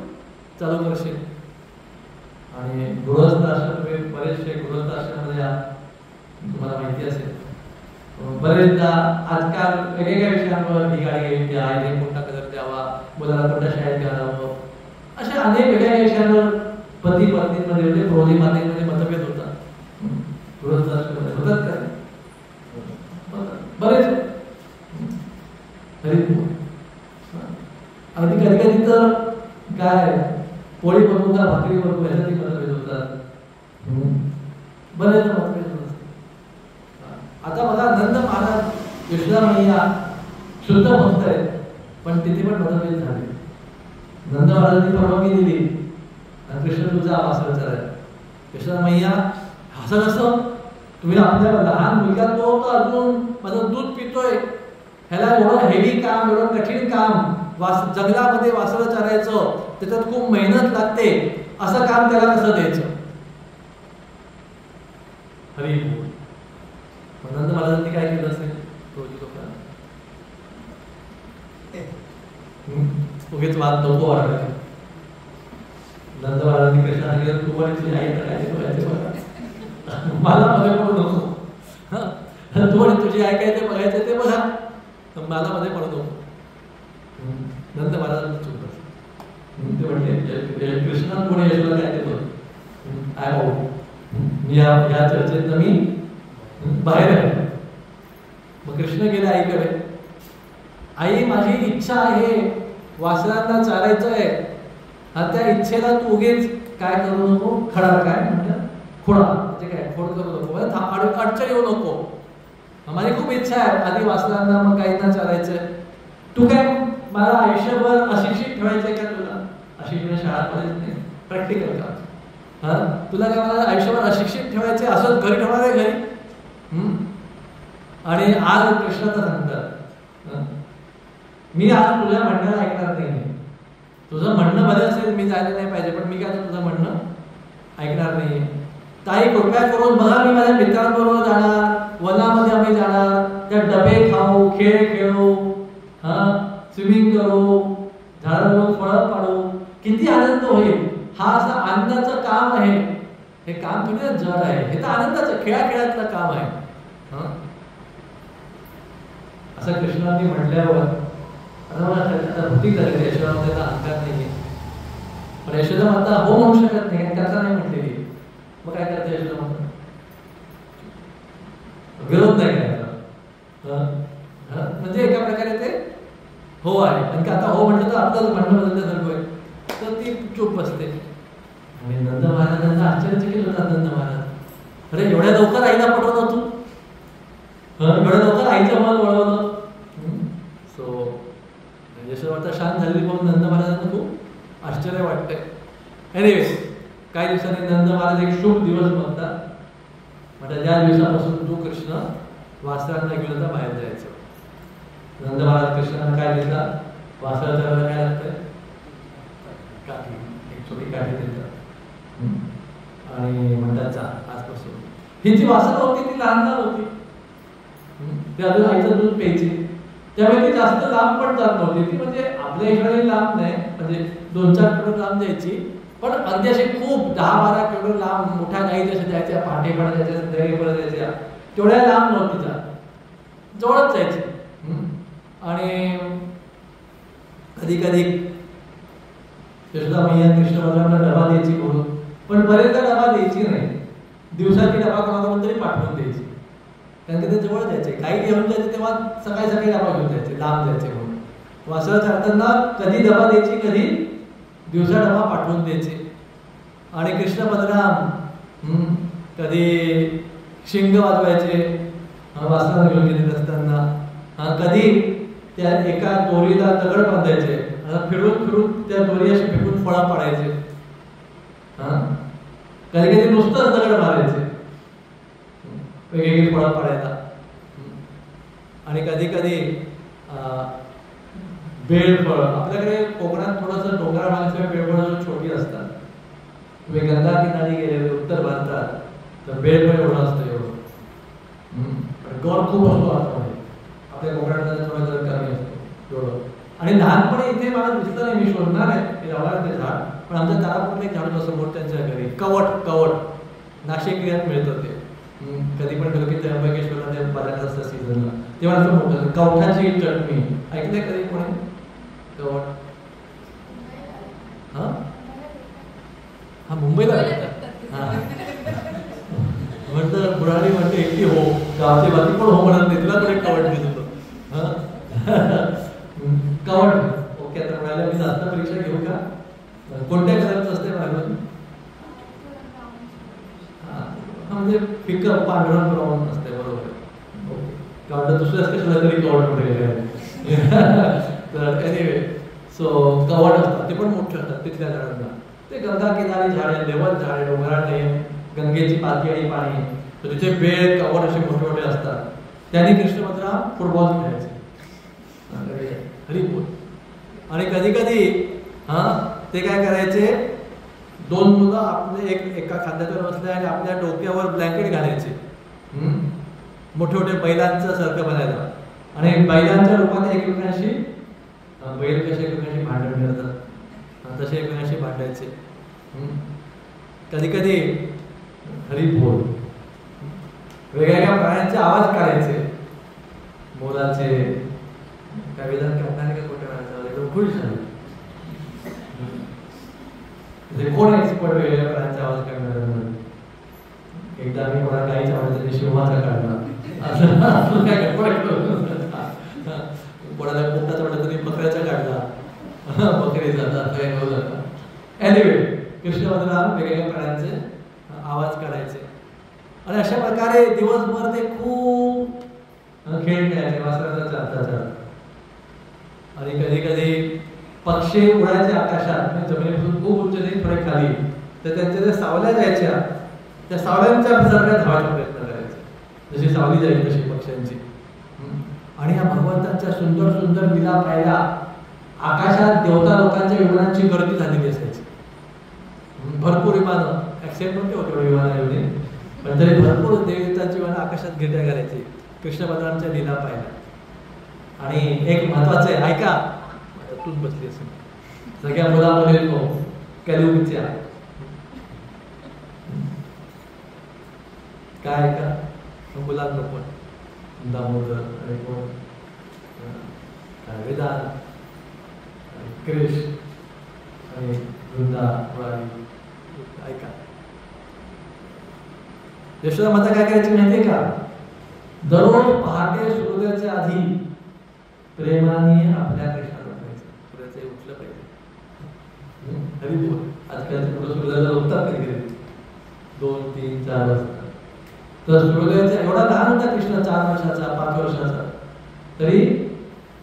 A: चालू करशील. आणि गृहस्थ आश्रम, तुम्ही बरेचसे गृहस्थ आश्रमामध्ये तुम्हाला माहिती असेल, बरेचदा आजकाल वेगवेगळ्या विषयांवर ठिकाणी घ्यायची आहे, कोणता कलर द्यावा, मुलाला कोणत्या शाळेत घालावं, अशा अनेक वेगवेगळ्या विषयांवर पती पत्नीमध्ये म्हणजे प्रौढी मातेमध्ये मतभेद होतात. गृहस्थ आश्रमामध्ये होतात का? बरेच अगदी कधी कधी तर काय पोळी बनवू का भाकरी बनवू यासाठी मतभेद होतात, बरेच मतभेद होतात. आता बघा नंद महाराज यशोदा मैया शुद्ध भक्त आहेत, पण तिथे पण मतभेद झाले. नंद महाराजांनी परवानगी दिली आणि कृष्ण तुझा वासर चालाय. यशोदा मैया हसत असं, तुम्ही आपल्या लहान मुलगा तो तर अजून माझं दूध पितोय, ह्याला एवढं हेवी काम, एवढं कठीण काम, जंगलामध्ये वासरं चरायचं, त्याच्यात खूप मेहनत लागते, असं काम त्याला कसं द्यायचं? हरी बोल. नंद महाराजांनी काय केलं असेल? उगीच वाद नको वाढवायला. नंद महाराजांनी कृष्णा सांगितलं तू आणि तुझी आई तर काय ते बघायचं, मला मध्ये पडू नको, तू आणि तुझी आई काय ते बघायचं ते बघा, मला मध्ये पडू नको. नंद महाराजांनी चूक ते म्हटले कृष्णा कोणी यशोदा काय ते बघ, काय भाऊ या चर्चेत मी बाहेर आहे. मग कृष्ण गेले आईकडे, आई माझी इच्छा आहे वासरांना चालायचं आहे, त्या इच्छेला तू उगीच काय करू नको, खडा काय म्हणतात खोडा, म्हणजे काय खोड करू नको, अडचण येऊ नको, माझी खूप इच्छा आहे आधी वासरांना मग काहींना चालायचंय, तू काय मला आयुष्यभर अशिक्षित ठेवायचंय का? तुला अशिक्षित शाळांमध्येच नाही, प्रॅक्टिकल का? तुला काय मला आयुष्यभर अशिक्षित ठेवायचे, असंच घरी ठेवणार आहे घरी? आणि आज कृष्णाचं सांगतात मी आज तुझ्या म्हणण्याला ऐकणार नाही, तुझं म्हणणं बरं असेल मी जायला नाही पाहिजे, पण मी काय तुझं म्हणणं ऐकणार नाही. ताई कृपया करून बघा, मी माझ्या मित्रांबरोबर जाणार, वनामध्ये आम्ही जाणार, त्या डबे खाऊ, खेळ खेळू, स्विमिंग करू, झाडांवर फळं पाडू, किती आनंद होईल. हा असं आनंदाचं काम आहे, हे काम थोडी जड आहे, हे तर आनंदाचं खेळाखेळातलं काम आहे. असं कृष्णाने म्हटल्यावर आता भक्ती करायची, यशोदामध्ये अहंकार नाहीये, पण यशोदा माता हो म्हणू शकत नाही, त्याचा नाही म्हटलेली, मग काय करते यशोदा माता? विरोध नाही करायचा, म्हणजे एका प्रकारे ते हो आहे, आणि का आता हो म्हटलं तर आपलं म्हणणं बदलण्यासारखं आहे, तर ती चूप बसते. आणि नंद महाराजांना आश्चर्यचकित होतात. नंद महाराज, अरे एवढ्या लवकर आईला पटवलं तू, एवढ्या लवकर आईचं मन वळवलं. सो यशोदा शांत झालेली म्हणून नंद महाराजांना खूप आश्चर्य वाटतंय. एनिवे काही दिवसांनी नंद महाराज एक शुभ दिवस म्हणतात, म्हणजे ज्या दिवसापासून तू कृष्ण वासरांना घेऊन आता बाहेर जायचं. नंद महाराज कृष्णांना काय देतात? वासरा चरायला काय लागतंय? काठी, एक छोटी काठी देतात आणि म्हणतात जा आजपासून. ही जी वासरं होती ती लहान लहान होती, ती अजून आईचं दूध प्यायची, त्यामुळे ती जास्त लांब पण जात नव्हती. ती म्हणजे आपल्या इकडे लांब नाही, म्हणजे 2-4 किलोमीटर लांब जायची, पण अगदी असे खूप 10-12 किलोमीटर लांब मोठ्या गाई जशा जायच्या, पहाटे पण जायच्या, संध्याकाळी पण जायच्या, तेवढ्या लांब नव्हती जात, जवळच जायची. आणि कधी कधी यशोदा मैया कृष्ण बलरामला डबा द्यायची म्हणून, पण बरेचदा डबा द्यायची नाही, दिवसाची डबा कोणाला तरी पाठवून द्यायची, कारण ते जवळ जायचे, काही घेऊन जायचे तेव्हा सकाळी सकाळी डबा घेऊन जायचे, लांब जायचे म्हणून. वासरं चालताना कधी डबा द्यायची, कधी दिवसा डबा पाठवून द्यायचे. आणि कृष्ण बलराम कधी शिंग वाजवायचे वासराला घेऊन गेलेत असताना, कधी त्या एका दोरीला दगड बांधायचे, फिरून फिरून त्या दोरी अशी फेकून फळा पाडायचे, कधी कधी नुसतंच दगड मारायचे वेगवेगळी फळं पाडायला. आणि कधी कधी बेळफळ, आपल्याकडे कोकणात थोडंसं डोंगराळ भागाच्या बेळफळ छोटी असतात. तुम्ही गंगा किनारी गेलेले उत्तर भारतात तर बेळफळ एवढं असतं एवढं. गौर खूप असतो आतमध्ये, आपल्या कोकणात थोडा जर कमी असतो एवढं. आणि लहानपणी इथे मला दिसलं नाही, मी शोधणार आहे ते लावणार ते झाड, पण आमच्या तारापूरला एक झाड होतं समोर त्यांच्या घरी, कवट नाशिक जिल्ह्यात मिळतं ते. कधी पण गेलो की त्र्यंबकेश्वरला ते बऱ्याच असतं सीझनला, तेव्हा असं मोठं कवठाची चटणी ऐकलंय कधी कोणी? कवट हा मुंबईला भेटतात. हा म्हणतं बुढारी म्हणते एकटी हो, गावची बाकी पण हो म्हणत नाही, तुला पण एक कवट देत होतो. कवट ओके. आता म्हणाले मी जास्त परीक्षा घेऊ का? कोणत्या कलरचं असते भाजी? म्हणजे फिकं पांढरं ब्राऊन असते, बरोबर. ओके, कवट दुसऱ्याच कशाला तरी कवट कुठे तर एनिवे सो कवट असतात, ते पण मोठे असतात तिथल्या झाडांना. ते गंगा किनारी झाडे, लेवल झाडे, डोंगराळ नाही, गंगेची पालखी आणि पाणी, तर तिथे बेळ कवट असे मोठे मोठे असतात. त्यांनी कृष्णभद्रा फुटबॉल खेळायचे, हरिपूर. आणि कधी कधी ते काय करायचे, दोन मुलं आपले एका खांद्यावर बसले आणि आपल्या डोक्यावर ब्लँकेट घालायचे, मोठे मोठे बैलांचं सारखं बनायला, आणि बैलांच्या रूपात एकमेकांशी, बैल कसे एकमेकांशी भांडण करतात तसे एकमेकांशी भांडायचे. कधी कधी हरिपोल वेगवेगळ्या प्राण्यांचे आवाज काढायचे, मोराचे, काय विधान करणारे का कुठे म्हणायचं, खुश झाले. कोण एक्सपर्ट वेगवेगळ्या प्राण्यांचा आवाज काढणार? एकदा मी मला गाईच्या आवाजाने शिवमाचा काढला, असं काय कोणाला पोटाचा वाटत तरी बकऱ्याचा काढला, बकरीचा काय करू लागला. एनिवे कृष्णभद्रा वेगवेगळ्या प्राण्यांचे आवाज काढायचे. आणि अशा प्रकारे दिवसभर ते खूप खेळ खेळायचे वासराचा चालता. आणि कधी कधी पक्षी उडायचे आकाशात, जमिनीपासून खूप उंच नाही, थोडे खाली, तर त्यांच्या ज्या सावल्या जायच्या त्या सावल्यांच्या सारख्या धावायचा प्रयत्न करायचे, जशी सावली जाईल तशी पक्ष्यांची. आणि या भगवंतांच्या सुंदर सुंदर लीला पाहायला आकाशात देवता लोकांच्या विमानांची गर्दी झालेली असायची. भरपूर विमानं, ऍक्सिडेंट पण होते विमानाऐवजी, पण तरी भरपूर देवतांची विमानं आकाशात गिरट्या करायची कृष्णभद्रांच्या लीला पाहायला. आणि एक महत्वाचं आहे, ऐका, तूच बसली असेल, सगळ्या मुलामध्ये कलियुगच्या काय का मुलांना पण दामोदर आणि कोण वेदांत, कृष्ण आणि वृंदा, ऐका. यशोदा माता काय करायची माहितीये का? दररोज पहाटे सूर्योदयाच्या आधी प्रेमाने आपल्या कृष्णाला उठायचं, सूर्याचं उठलं पाहिजे. हरिपूर आजकालचे मुलं सूर्योदयाला उठतात कधी 2, 3, 4 वाजता. तर सूर्योदयाचा एवढा लहान होता कृष्ण, 4 वर्षाचा, 5 वर्षाचा, तरी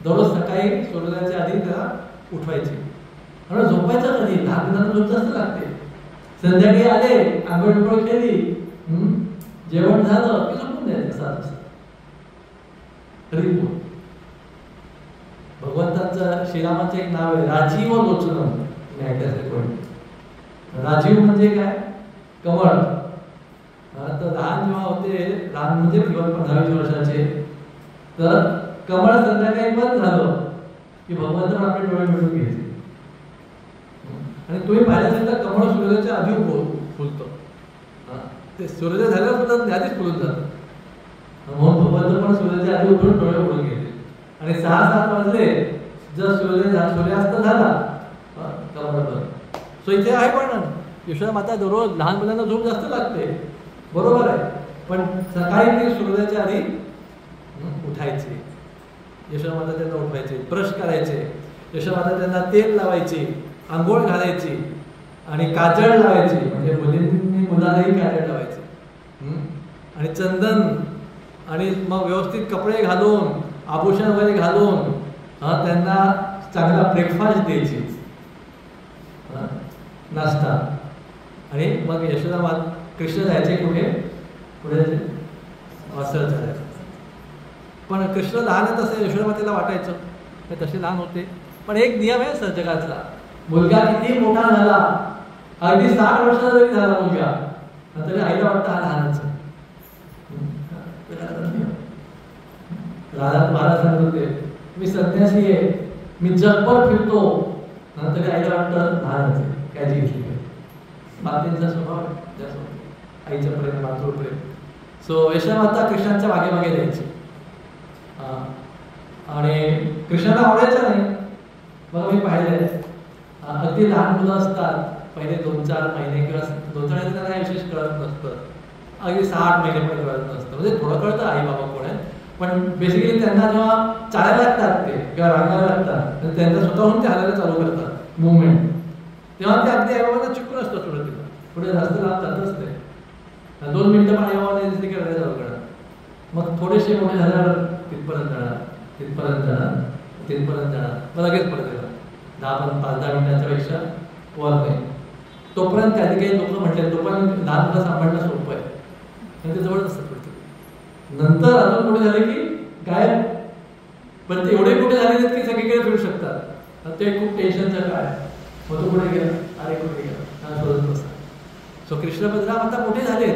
A: दररोज सकाळी सूर्योदयाच्या आधी त्याला उठवायचे. आणि झोपायचं कधी? लहान मुलांना झोप जास्त लागते. संध्याकाळी आले, आंघोळ केली, जेवण झालं की झोपून द्यायचं 7 वाजता. हरिपूर. भगवंताचं श्रीरामाचं एक नाव आहे राजीव लोचनम, तुम्ही ऐकायचं कोणी? राजीव म्हणजे काय? कमळ. तर लहान जेव्हा होते, लहान म्हणजे 15-20 वर्षाचे, तर कमळ संध्याकाळी बंद झालं की भगवंत आपले डोळे मिळून घ्यायचे. आणि तुम्ही पाहिलं असेल तर कमळ सूर्योदयाच्या आधी फुलतं, ते सूर्योदय झाल्यावर सुद्धा आधीच फुलून जातं. म्हणून भगवंत पण सूर्याच्या आधी उठून डोळे उघडून घेते. आणि 6-7 वाजले जर सूर्यास्त झाला कमळ बंद. सो इथे आहे पण यशोदा माता दररोज लहान मुलांना झोप जास्त लागते, बरोबर आहे, पण सकाळी ते सूर्योदयाच्या आधी उठायचे. यशोदा माता त्यांना उठवायचे, ब्रश करायचे, यशोदा माता त्यांना तेल लावायची, आंघोळ घालायची आणि काजळ लावायची, म्हणजे मुलींनी मुलालाही काजळ लावायचे, आणि चंदन, आणि मग व्यवस्थित कपडे घालून, आभूषण वगैरे घालून त्यांना चांगला ब्रेकफास्ट द्यायची, नाश्ता. आणि मग यशोदा कृष्ण जायचे कुठे? पुढे वासळ जायचं. पण कृष्ण लहान तसं यशोदा मातेला वाटायचं, ते तसे लहान होते, पण एक नियम आहे जगातला, मुलगा किती मोठा झाला, अगदी 60 वर्षाचा जरी झाला मुलगा, तरी आईला वाटतं हा लहानच आहे. राधा महाराज सांगत होते, मी संन्यासी आहे, मी जगभर फिरतो, तरी आईला वाटतं लहानच आहे, काळजी घेतली पाहिजे. मातेचा स्वभाव जास्त, आईचं प्रेम, मातृप्रेम. सो यशोमाता कृष्णांच्या मागे मागे द्यायची. आणि कृष्णाला आवडायचं नाही. बघा मी पाहिलंय, अगदी लहान मुलं असतात, पहिले 2-4 महिने किंवा 2-4 महिने त्यांना विशेष कळत नसतं, अगदी 6-8 महिने पण कळत नसतं, म्हणजे थोडं कळतं आई बाबा कोण आहे, पण बेसिकली त्यांना जेव्हा चालायला लागतात ते किंवा रांगायला लागतात, तर त्यांना स्वतःहून ते हालायला चालू करतात मुवमेंट, तेव्हा ते अगदी आई बाबांना चिकून असतं सुरुवातीला, पुढे जास्त लांब जातच नाही. 2 मिनिटं पण आई बाबाने दिसली की करायला चालू करणार. मग थोडेसे मोठे झाल्यावर तिथपर्यंत जाणार, तिथपर्यंत जाणार, तिथपर्यंत जाणार, मग लगेच परत येणार. 5-10 मिनिटांच्या पेक्षा वर नाही. तोपर्यंत काही लोक म्हटले तोपर्यंत लहान मुलं सांभाळणं सोपं आहे, आणि ते जवळ असतं पडतं. नंतर अजून मोठे झाले की गायब, पण ते एवढे कुठे झाले नाहीत की सगळीकडे फिरू शकतात. ते खूप टेन्शनचं काय, मग तो कुठे गेला, अरे कुठे गेला, शोधत बसतात. सो कृष्ण बलराम आता मोठे झालेत.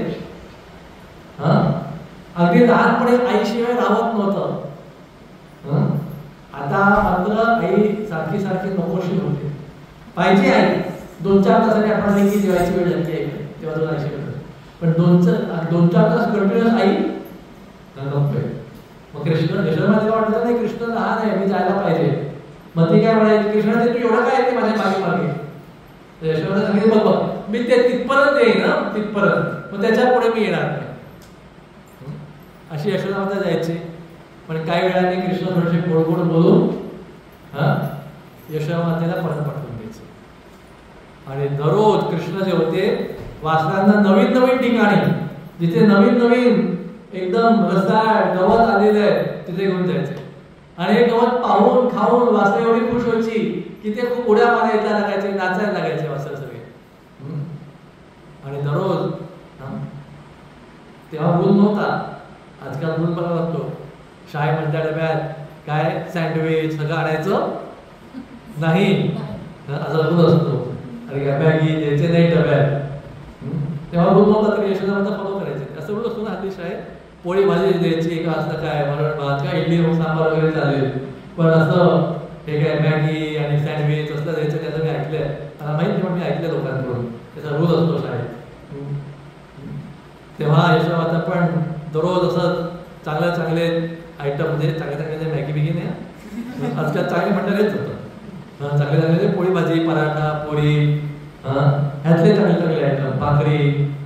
A: अगदी लहानपणे आईशिवाय राहत नव्हतं. आता मात्र आई सारखी सारखी नकोशी होते, पाहिजे आई. 2-4 तासांनी आपण की जेवायची वेळ झाली आहे तेव्हा तो आईशी होतो, पण 2-4 तास कंटिन्युअस आई नकोय. मग कृष्ण यशोदाला वाटलं नाही कृष्ण लहान आहे, मी जायला पाहिजे. मग ती काय म्हणायची, कृष्णा तू एवढं काय येते माझ्या मागे मागे. यशोदा सांगितलं बघ मी ते तिथपर्यंत येईन ना, तिथपर्यंत, मग त्याच्या पुढे मी येणार नाही. अशी यशोदा माता जायची. पण काही वेळाने कृष्ण थोडेसे गोड गोड बोलून यशोदा मातेला परत पाठवून द्यायचे. आणि दररोज कृष्ण जे होते वासरांना नवीन नवीन ठिकाणी, जिथे नवीन नवीन एकदम रसाळ गवत आलेलं आहे तिथे घेऊन जायचे. आणि हे गवत पाहून खाऊन वासरे एवढी खुश व्हायची की ते खूप उड्या मारायला लागायचे, नाचायला लागायचे वासरे सगळे. आणि दररोज तेव्हा रूल नव्हता, आजकाल रूल बघा लागतो. शाळेमधल्या डब्यात काय सँडविच सगळं आणायचं नाही, असा रूल असतो. अरे काय मॅगी द्यायचे नाही डब्यात. तेव्हा रूल नव्हता तरी यशोदा फॉलो करायचे. असं रूल असतो ना हल्ली शाळेत, पोळी भाजी द्यायची का असं काय वरण भात काय इडली सांबार वगैरे चालेल, पण असं हे काय मॅगी आणि सँडविच असलं द्यायचं त्याचं मी ऐकलंय. मला माहित नाही पण मी ऐकलंय लोकांकडून, त्याचा रूल असतो शाळेत. तेव्हा यशोदा पण दररोज असं चांगले चांगले आयटम म्हणजे चांगले चांगले मॅगी बिगी नाही, आजकाल चांगले म्हणता येत होतं. चांगले चांगले पोळी भाजी, पराठा, पोळी, ह्यातले चांगले चांगले आयटम, भाकरी,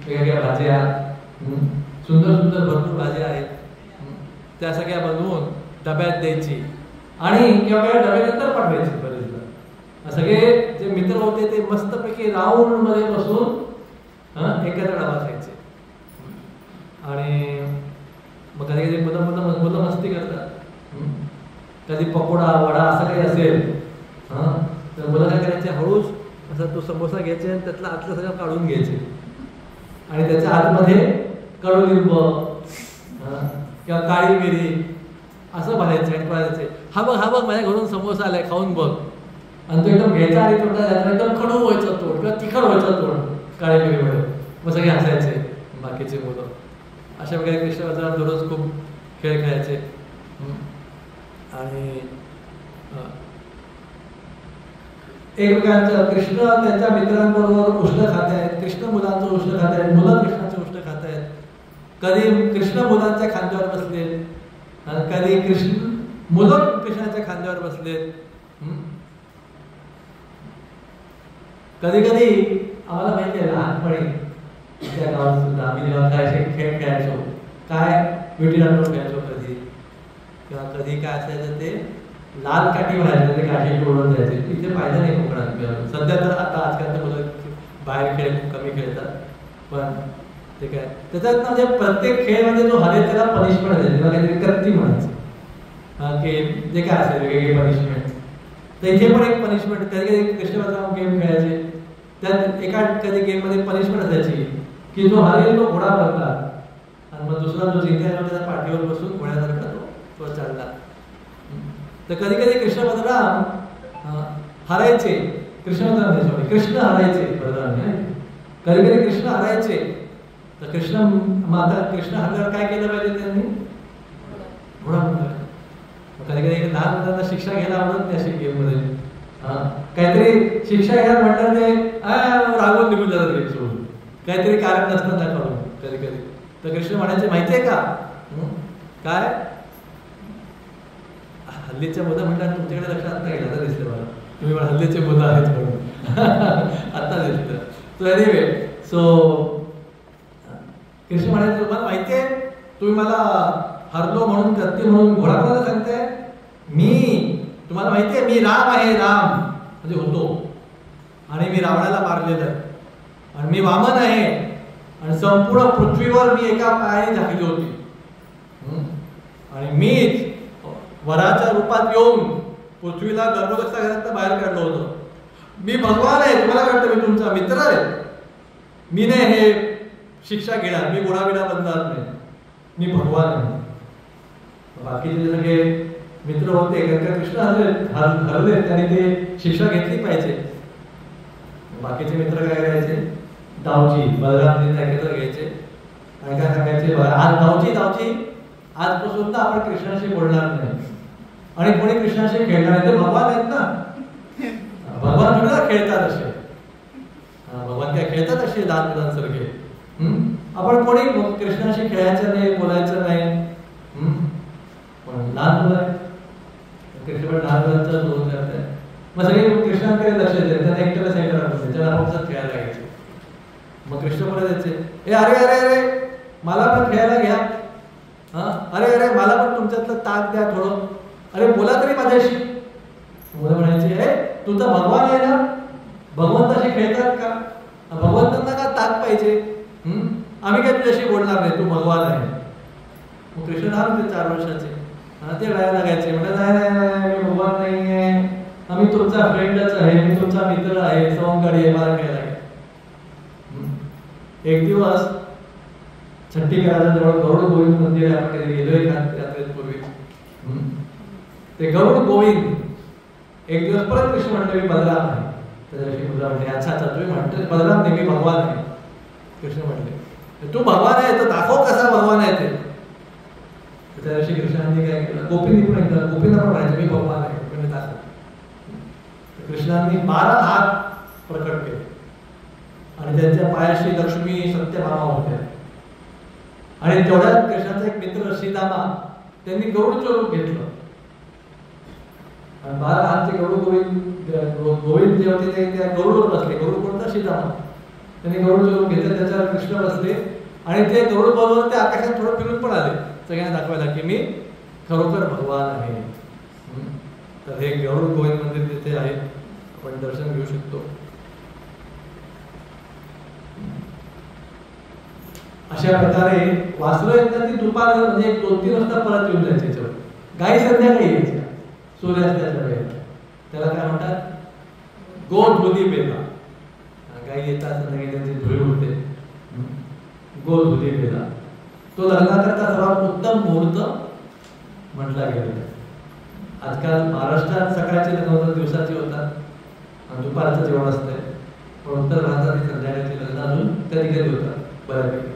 A: वेगवेगळ्या भाज्या, सुंदर सुंदर भरपूर भाज्या आहेत, त्या सगळ्या बनवून डब्यात द्यायची. आणि किंवा डब्यानंतर पाठवायची. बरेचदा सगळे जे मित्र होते ते मस्तपैकी राऊंड मध्ये बसून एकत्र डबा खायचे. आणि मग कधी कधी मुलं मस्ती करतात, कधी पकोडा वडा असं काही असेल तर मुलं काय करायचे, हळूच असा तो समोसा घ्यायचे आणि त्यातलं आतलं सगळं काढून घ्यायचे आणि त्याच्या आतमध्ये कडुलिंब किंवा काळी मिरी असं भरायचं आणि पळायचे, हा बघ माझ्या घरून समोसा आलाय, खाऊन बघ. आणि तो एकदम घ्यायचा आणि तोंडात एकदम कडू व्हायचं तोंड किंवा तिखट व्हायचं तोंड काळी मिरीमुळे. मग सगळे हसायचे बाकीचे मुलं. अशा प्रकारे कृष्ण बलराम दररोज खूप खेळ खेळायचे. आणि एक प्रकारचं कृष्ण त्यांच्या मित्रांबरोबर उष्ण खात आहेत, कृष्ण मुलांचं उष्ण खात आहेत, मुलं कृष्णाचं उष्ण खात आहेत. कधी कृष्ण मुलांच्या खांद्यावर बसलेत, कधी मुलं कृष्णाच्या खांद्यावर बसलेत. कधी कधी आम्हाला माहिती आहे लहानपणी त्या गावात सुद्धा आम्ही जेव्हा काय खेळ खेळायचो, काय विटीदांडू खेळायचो कधी, किंवा कधी काय असायचं ते लाल काठी भरायचं, ते काठी तोडून द्यायचे. इथे पाहिजे नाही कोकणात सध्या, तर आता आजकाल तर मुलं बाहेर खेळ खूप कमी खेळतात. पण ते काय त्याच्यात म्हणजे प्रत्येक खेळ म्हणजे जो हरेल त्याला पनिशमेंट द्यायची, त्याला काहीतरी कत्ती म्हणायची की जे काय असेल वेगवेगळी पनिशमेंट. तर इथे पण एक पनिशमेंट, कधी कधी कृष्ण बलराम गेम खेळायचे, त्यात एका कधी गेममध्ये पनिशमेंट असायची की जो हरेल तो घोडा बनला आणि मग दुसरा जो जिंकायला त्याच्या पाठीवर बसून घोड्यासारखा तो चालला. तर कधी कधी कृष्ण बलराम हरायचे, कृष्ण हरायचे बलरामाने. कधी कधी कृष्ण हरायचे तर कृष्ण माता कृष्ण हरल्यावर काय केलं पाहिजे त्यांनी? घोडा बनवला. कधी कधी लहान मुलांना शिक्षा घ्यायला आवडत नाही अशी गेम मध्ये. काहीतरी शिक्षा घ्यायला म्हटलं ते रागवून निघून जातात गेम सोडून, काहीतरी कारण नसतं ना करून कधी कधी. तर कृष्ण म्हणायचे माहितीये का काय, हल्लीच्या मुलं म्हणतात तुमच्याकडे लक्षात नाही गेलं, आता दिसलं मला तुम्ही मला हल्लीचे मुलं आहेत म्हणून आता दिसलं. सो एनिवे, सो कृष्ण म्हणायचे तुम्हाला माहितीये तुम्ही मला हरलो म्हणून कत्ती म्हणून घोडा कोणाला सांगताय? मी, तुम्हाला माहितीये मी राम आहे, राम म्हणजे होतो, आणि मी रावणाला मारलेलं आहे, आणि मी वामन आहे, आणि संपूर्ण पृथ्वीवर मी एका पायाने झाकली होती, आणि मीच वराच्या रूपात येऊन पृथ्वीला गर्भगस्थ घरात बाहेर काढलं होतं. मी भगवान आहे, तुम्हाला वाटतं मी तुमचा मित्र आहे, मी नाही हे शिक्षा घेणार, मी घोडा बिडा बनणार नाही, मी भगवान आहे. बाकीचे सगळे मित्र होते कारण कृष्ण हरले त्यांनी ते शिक्षा घेतली पाहिजे. बाकीचे मित्र काय करायचे? दावची बलरामजी एकत्र घ्यायचे आणि काय सांगायचे, आज दावची आजपासून ना आपण कृष्णाशी बोलणार नाही आणि कोणी कृष्णाशी खेळणार नाही. ते भगवान आहेत ना, भगवान थोडा खेळतात असे, भगवान काय खेळतात असे लहान मुलांसारखे. आपण कोणी कृष्णाशी खेळायचं नाही, बोलायचं नाही. पण लहान मुलं आहे, कृष्ण पण लहान मुलांचा दोन करत आहे. मग सगळे कृष्णाकडे लक्ष देतात, त्यांना एकट्याला साईडला राखून त्याला आपापसात खेळायला लागायचे. मग कृष्ण पण द्यायचे, ए अरे अरे अरे मला पण खेळायला घ्या, अरे अरे मला पण तुमच्यातलं ताक द्या थोडं, अरे बोला तरी माझ्याशी. मुलं म्हणायचे, ए तू तर भगवान आहे ना, भगवंताशी खेळतात का? भगवंतांना का ताक पाहिजे? आम्ही काय तुझ्याशी बोलणार नाही, तू भगवान आहे. मग कृष्ण लहान होते 4 वर्षाचे, ते रडायला लागायचे, म्हणतात नाही नाही मी भगवान नाही आहे, आम्ही तुमचा फ्रेंडच आहे, मी तुमचा मित्र आहे, सवंगडी आहे, मला खेळायला घ्या. एक दिवस छत्तीगडाच्या जवळ गरुड गोविंद मंदिर आहे, आपण कधी गेलोय यात्रेपूर्वी, ते गरुड गोविंद एक दिवस परत कृष्ण म्हणले मी बलराम आहे. त्याच्याविषयी मुलं म्हणले अच्छा अच्छा तुम्ही म्हणते बलराम नाही मी भगवान आहे. कृष्ण म्हटले तू भगवान आहे तर दाखव कसा भगवान आहे ते. त्या दिवशी कृष्णांनी काय केलं, गोपींनी पण ऐकलं, गोपींना पण म्हणायचं मी भगवान आहे, गोपींनी दाखव. कृष्णांनी 12 हात प्रकट केले आणि त्यांच्या पायाशी लक्ष्मी सत्यभामा होत्या. आणि तेवढ्यात कृष्णाचा एक मित्र सीतामा त्यांनी गरुडचं रूप घेतलं आणि 12 हातचे गोविंद जे होते ते त्या गरुडवर बसले. गरुड कोणता? सीतामा. त्यांनी गरुडचं रूप घेतलं, त्याच्यावर कृष्ण बसले आणि ते गरुड बरोबर ते आकाशात थोडं फिरून पण आले सगळ्यांना दाखवायला की मी खरोखर भगवान आहे. तर हे गरुड गोविंद मंदिर तिथे आहे, आपण दर्शन घेऊ शकतो. अशा प्रकारे वासुदेव एकदा ती दुपार म्हणजे 2-3 वाजता परत येऊन जायचे याच्यावर. गाई संध्याकाळी यायच्या सूर्यास्ताच्या वेळेला. त्याला काय म्हणतात? गोधुली बेला. गाई येतात संध्याकाळी त्यांची धुळी उडते, गोधुली बेला. तो लग्नाकरता सर्वात उत्तम मुहूर्त म्हटला गेला. आजकाल महाराष्ट्रात सकाळचे लग्न दिवसाची होतात आणि दुपारचं जेवण असतंय, पण उत्तर भारतात संध्याकाळची लग्न अजून कधी कधी होतात बऱ्यापैकी.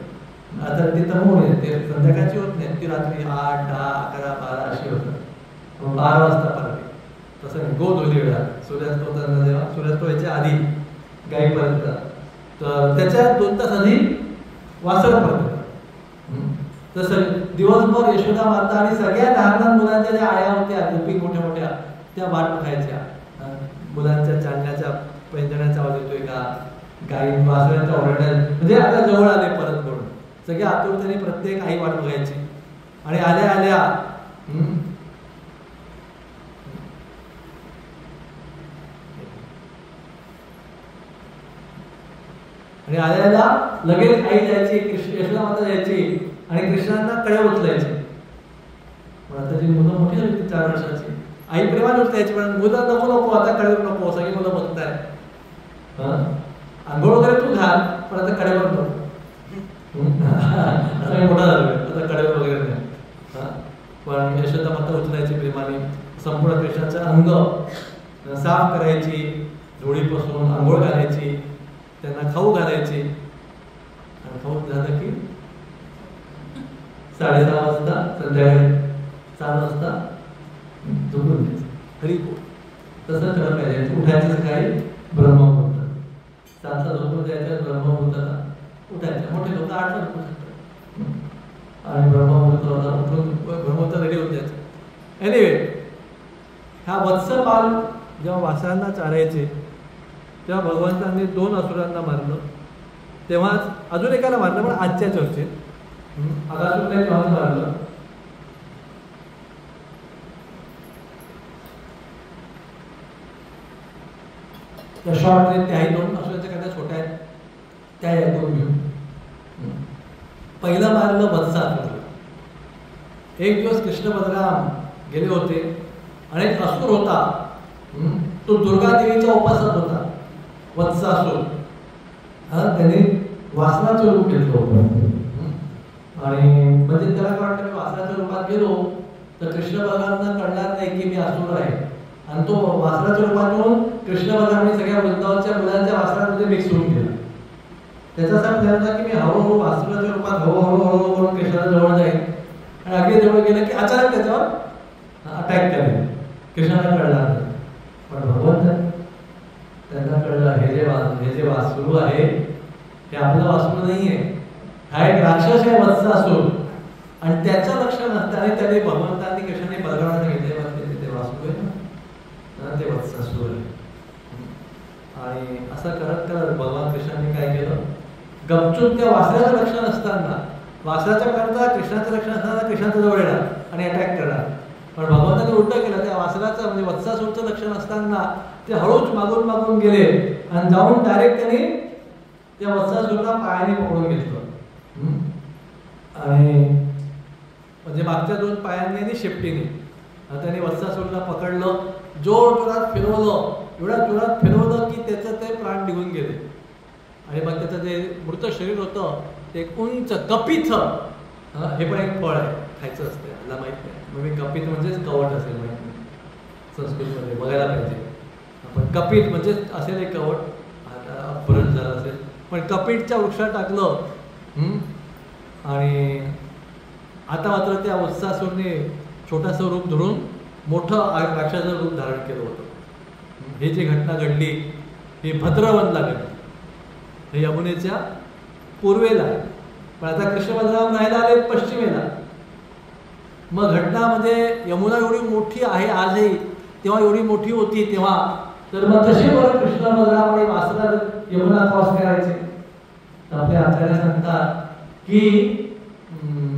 A: आता ती तमून येते, संध्याकाळची होत नाही, ती रात्री 8, 10, 11, 12 अशी होतात. 12 वाजता परत तसं गोधुली वेळा सूर्यास्त होताना, जेव्हा सूर्यास्त व्हायच्या आधी गाईपर्यंत, तर त्याच्या 2 तास आधी वासर परत. तसं दिवसभर यशोदा माता आणि सगळ्या लहान मुलांच्या ज्या आया होत्या, गोपी मोठ्या मोठ्या, त्या वाट बघायच्या मुलांच्या चालण्याच्या पैंजण्याचा आवाज येतोय का, गाई वासरांच्या ओरडण्यात, म्हणजे आता जवळ आले परत म्हणून सगळ्या आतुरतेने प्रत्येक आई वाट बघायची. आणि आल्या आल्या आणि आल्याला लगेच आई जायची, यशोदा माता जायची आणि कृष्णांना कड्या उचलायचे. पण आता जी मुलं मोठी झाली 4 वर्षाची, आई प्रेमाने उचलायची, पण मुलं नको नको आता कड्यावर नको, सगळी मुलं बघताय, आंघोळ वगैरे तू घाल पण आता कड्यावर नको. आता मी मोठा झालोय, आता कड्यावर वगैरे नाही. पण यशोदा माता उचलायची प्रेमाने, संपूर्ण कृष्णाचं अंग साफ करायची, झोळीपासून आंघोळ घालायची, त्यांना खाऊ घालायची, आणि खाऊ झालं की 6:30 वाजता संध्याकाळी 7 वाजता झोपून द्यायचं. हरी बोल. तसं खरं पाहिजे. उठायचं सकाळी ब्रह्ममुहूर्त, 7ला झोपून द्यायचं, ब्रह्ममुहूर्ताला उठायचं. मोठे लोक 8ला झोपू शकतात आणि ब्रह्ममुहूर्ताला उठून ब्रह्ममुहूर्त रेडी होऊन द्यायचं. एनिवे, हा वत्सपाल जेव्हा वासरांना चारायचे तेव्हा भगवंतांनी 2 असुरांना मारलं. तेव्हाच अजून एकाला मारलं, पण आजच्या चर्चेत अगासुरने तेव्हाच मारलं. त्या शॉर्ट त्याही 2 असुरांच्या कथा छोट्या आहेत, त्या ऐकून घेऊन. पहिलं मारलं वत्सासुर. एक दिवस कृष्ण बलराम गेले होते आणि एक असुर होता, तो दुर्गा देवीचा उपासक होता, वत्सासुर. त्याने वासनाचं रूप घेतलं होतं आणि म्हणजे त्याला काय वाटतं, मी वासनाच्या रूपात गेलो तर कृष्ण बलरामांना कळणार नाही की मी असुर आहे. आणि तो वासनाच्या रूपात येऊन कृष्ण बलरामांनी सगळ्या वृंदावनच्या मुलांच्या वासनामध्ये मिक्स होऊन गेला. त्याचा असा प्लॅन होता की मी हळूहळू वासनाच्या रूपात हळूहळू करून कृष्णाच्या जवळ जाईल आणि अगदी जवळ गेलं की अचानक त्याच्यावर अटॅक करेल. कृष्णाला कळणार नाही, पण भगवंत त्यांना कळलं हे जे वासरू आहे हे आपलं वासरू नाही आहे, हा एक राक्षस आहे वत्सासुर. आणि त्याचं लक्षण नसतं आणि त्याने भगवंतांनी कृष्णाने बलरामाला घेतले, ते वासरू आहे ना, ते वत्सासुर आहे. आणि असं करत करत भगवान कृष्णाने काय केलं, गपचूप त्या वासराचं लक्षण असताना, वासराच्या करता कृष्णाचं लक्षण असताना कृष्णाच्या जवळ येणार आणि अटॅक करणार. पण भगवंताने उलट केलं, त्या वासराचं म्हणजे वत्सासुरचं लक्षण असताना ते हळूच मागून मागून गेले आणि जाऊन डायरेक्ट त्यांनी त्या वत्सासुरला पायाने पकडून घेतलं. आणि म्हणजे मागच्या 2 पायांनी आणि शेपटीने त्यांनी वत्सासुरला पकडलं, जोरात फिरवलं, एवढ्या जोरात फिरवलं की त्याचं ते प्राण निघून गेले. आणि मग त्याचं जे मृत शरीर होतं ते एक उंच कपित, हे पण एक फळ आहे, खायचं असतं, मला माहीत नाही. मग मी कपित म्हणजेच कवट असेल, माहीत नाही, संस्कृतमध्ये बघायला पाहिजे. पण कपित म्हणजे असेल एक कवट, आता अपहरण झालं असेल, पण कपितच्या वृक्षात टाकलं. आणि आता मात्र त्या वत्सासुरने छोटंसं रूप धरून मोठं राक्षसाचं रूप धारण केलं होतं. ही जी घटना घडली ही भद्रवनला घडली, हे यमुनेच्या पूर्वेला आहे. पण आता कृष्ण बलराम राहायला आले पश्चिमेला. मग घटना म्हणजे यमुना एवढी मोठी आहे आजही, तेव्हा एवढी मोठी होती तेव्हा, तर मग कसे बरं कृष्ण बलराम आणि वासना यमुना क्रॉस करायचे. तर आपले आचार्य सांगतात की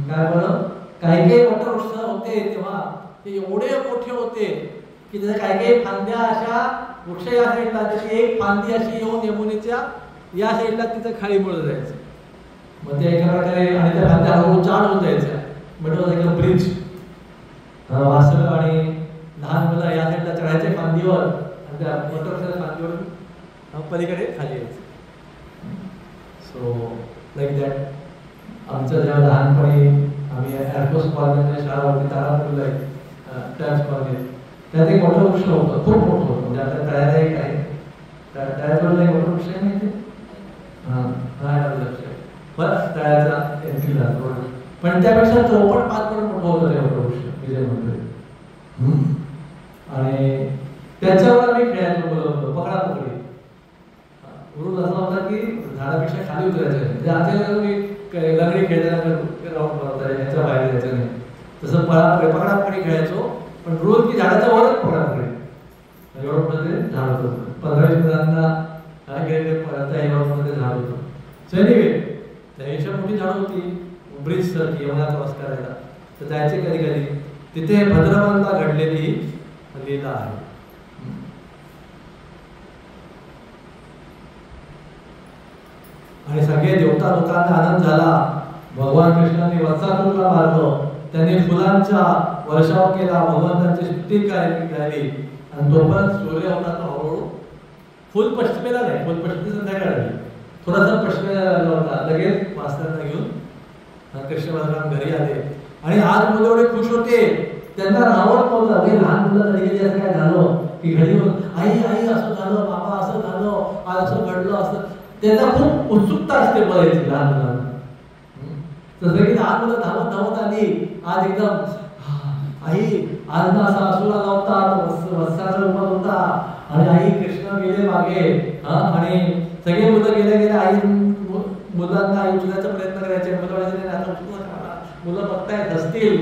A: काय बरं, काही काही वटवृक्ष होते तेव्हा ते एवढे मोठे होते की त्याच्या काही काही फांद्या अशा वृक्ष या साईडला, त्याची एक फांदी अशी येऊन यमुनेच्या या साईडला तिचं खाली मुळं जायचं. मग ते एका प्रकारे, आणि त्या फांद्या हळूहळू चाड होत जायच्या, म्हणजे ब्रिज. वासरं आणि लहान मुलं या साईडला चढायचे फांदीवर आणि त्या वटवृक्षाच्या फांदीवर पलीकडे खाली यायचं. So like that. आमचं जेव्हा लहानपणी आम्ही एअरफोर्स कॉलेजमध्ये शाळा होती, तारापूरला टॅक्स कॉलेज, त्यात एक मोठं वृक्ष होतं, खूप मोठं होतं, म्हणजे आपल्या तळ्याला एक आहे, तळ्याजवळला एक मोठं वृक्ष आहे माहिती आहे, लक्ष बस तळ्याचा एंट्रीला रोड. पण त्यापेक्षा 4-5 पट मोठं होतं ते मोठं वृक्ष विजय मंदिर. आणि त्याच्यावर आम्ही खेळायचो, पकडापकडी. रूल असा होता की झाडापेक्षा खाली उतरायचं, म्हणजे आता लंगडी खेळताना राऊंड बनवता याच्या बाहेर जायचं नाही. तसं पकडापकडी खेळायचो, पण रोज की झाडाच्या वरच पकडापकडी. युरोपमध्ये झाड होतं, 15-20 जणांना त्या युरोपमध्ये झाड होतं. सो एनिवे, त्यापेक्षा मोठी झाड होती ब्रिज सारखी यमुना क्रॉस करायला, तर जायचे कधी कधी. तिथे भद्रवनला घडलेली लीला आहे. आणि सगळे देवता लोकांना आनंद झाला. भगवान कृष्णाने वत्सासुरला मारलं, त्यांनी फुलांचा वर्षाव केला, भगवंतांची स्तुती गायली. आणि तोपर्यंत सूर्य होता तो हळूहळू फुल पश्चिमेला नाही, फुल पश्चिम संध्याकाळी थोडासा पश्चिमेला लागला होता. लगेच मास्तरांना घेऊन कृष्ण बलराम घरी आले. आणि आज मुलं एवढे खुश होते, त्यांना रावण नव्हतं. लहान मुलं कधी असं काय झालं की घरी येऊन आई आई असं झालं, बाबा असं झालं, आज असं घडलं, असं त्यांना खूप उत्सुकता असते बोलायची लहान मुलांना. तसं की लहान मुलं धावत धावत आली, आज एकदम आई आज ना असा असुर आला होता, वत्साचा रूपात होता आणि आई कृष्ण गेले मागे. आणि सगळे मुलं गेले गेले आई मुलांना आई उचलायचा प्रयत्न करायचे. मुलं बघतायत हसतील,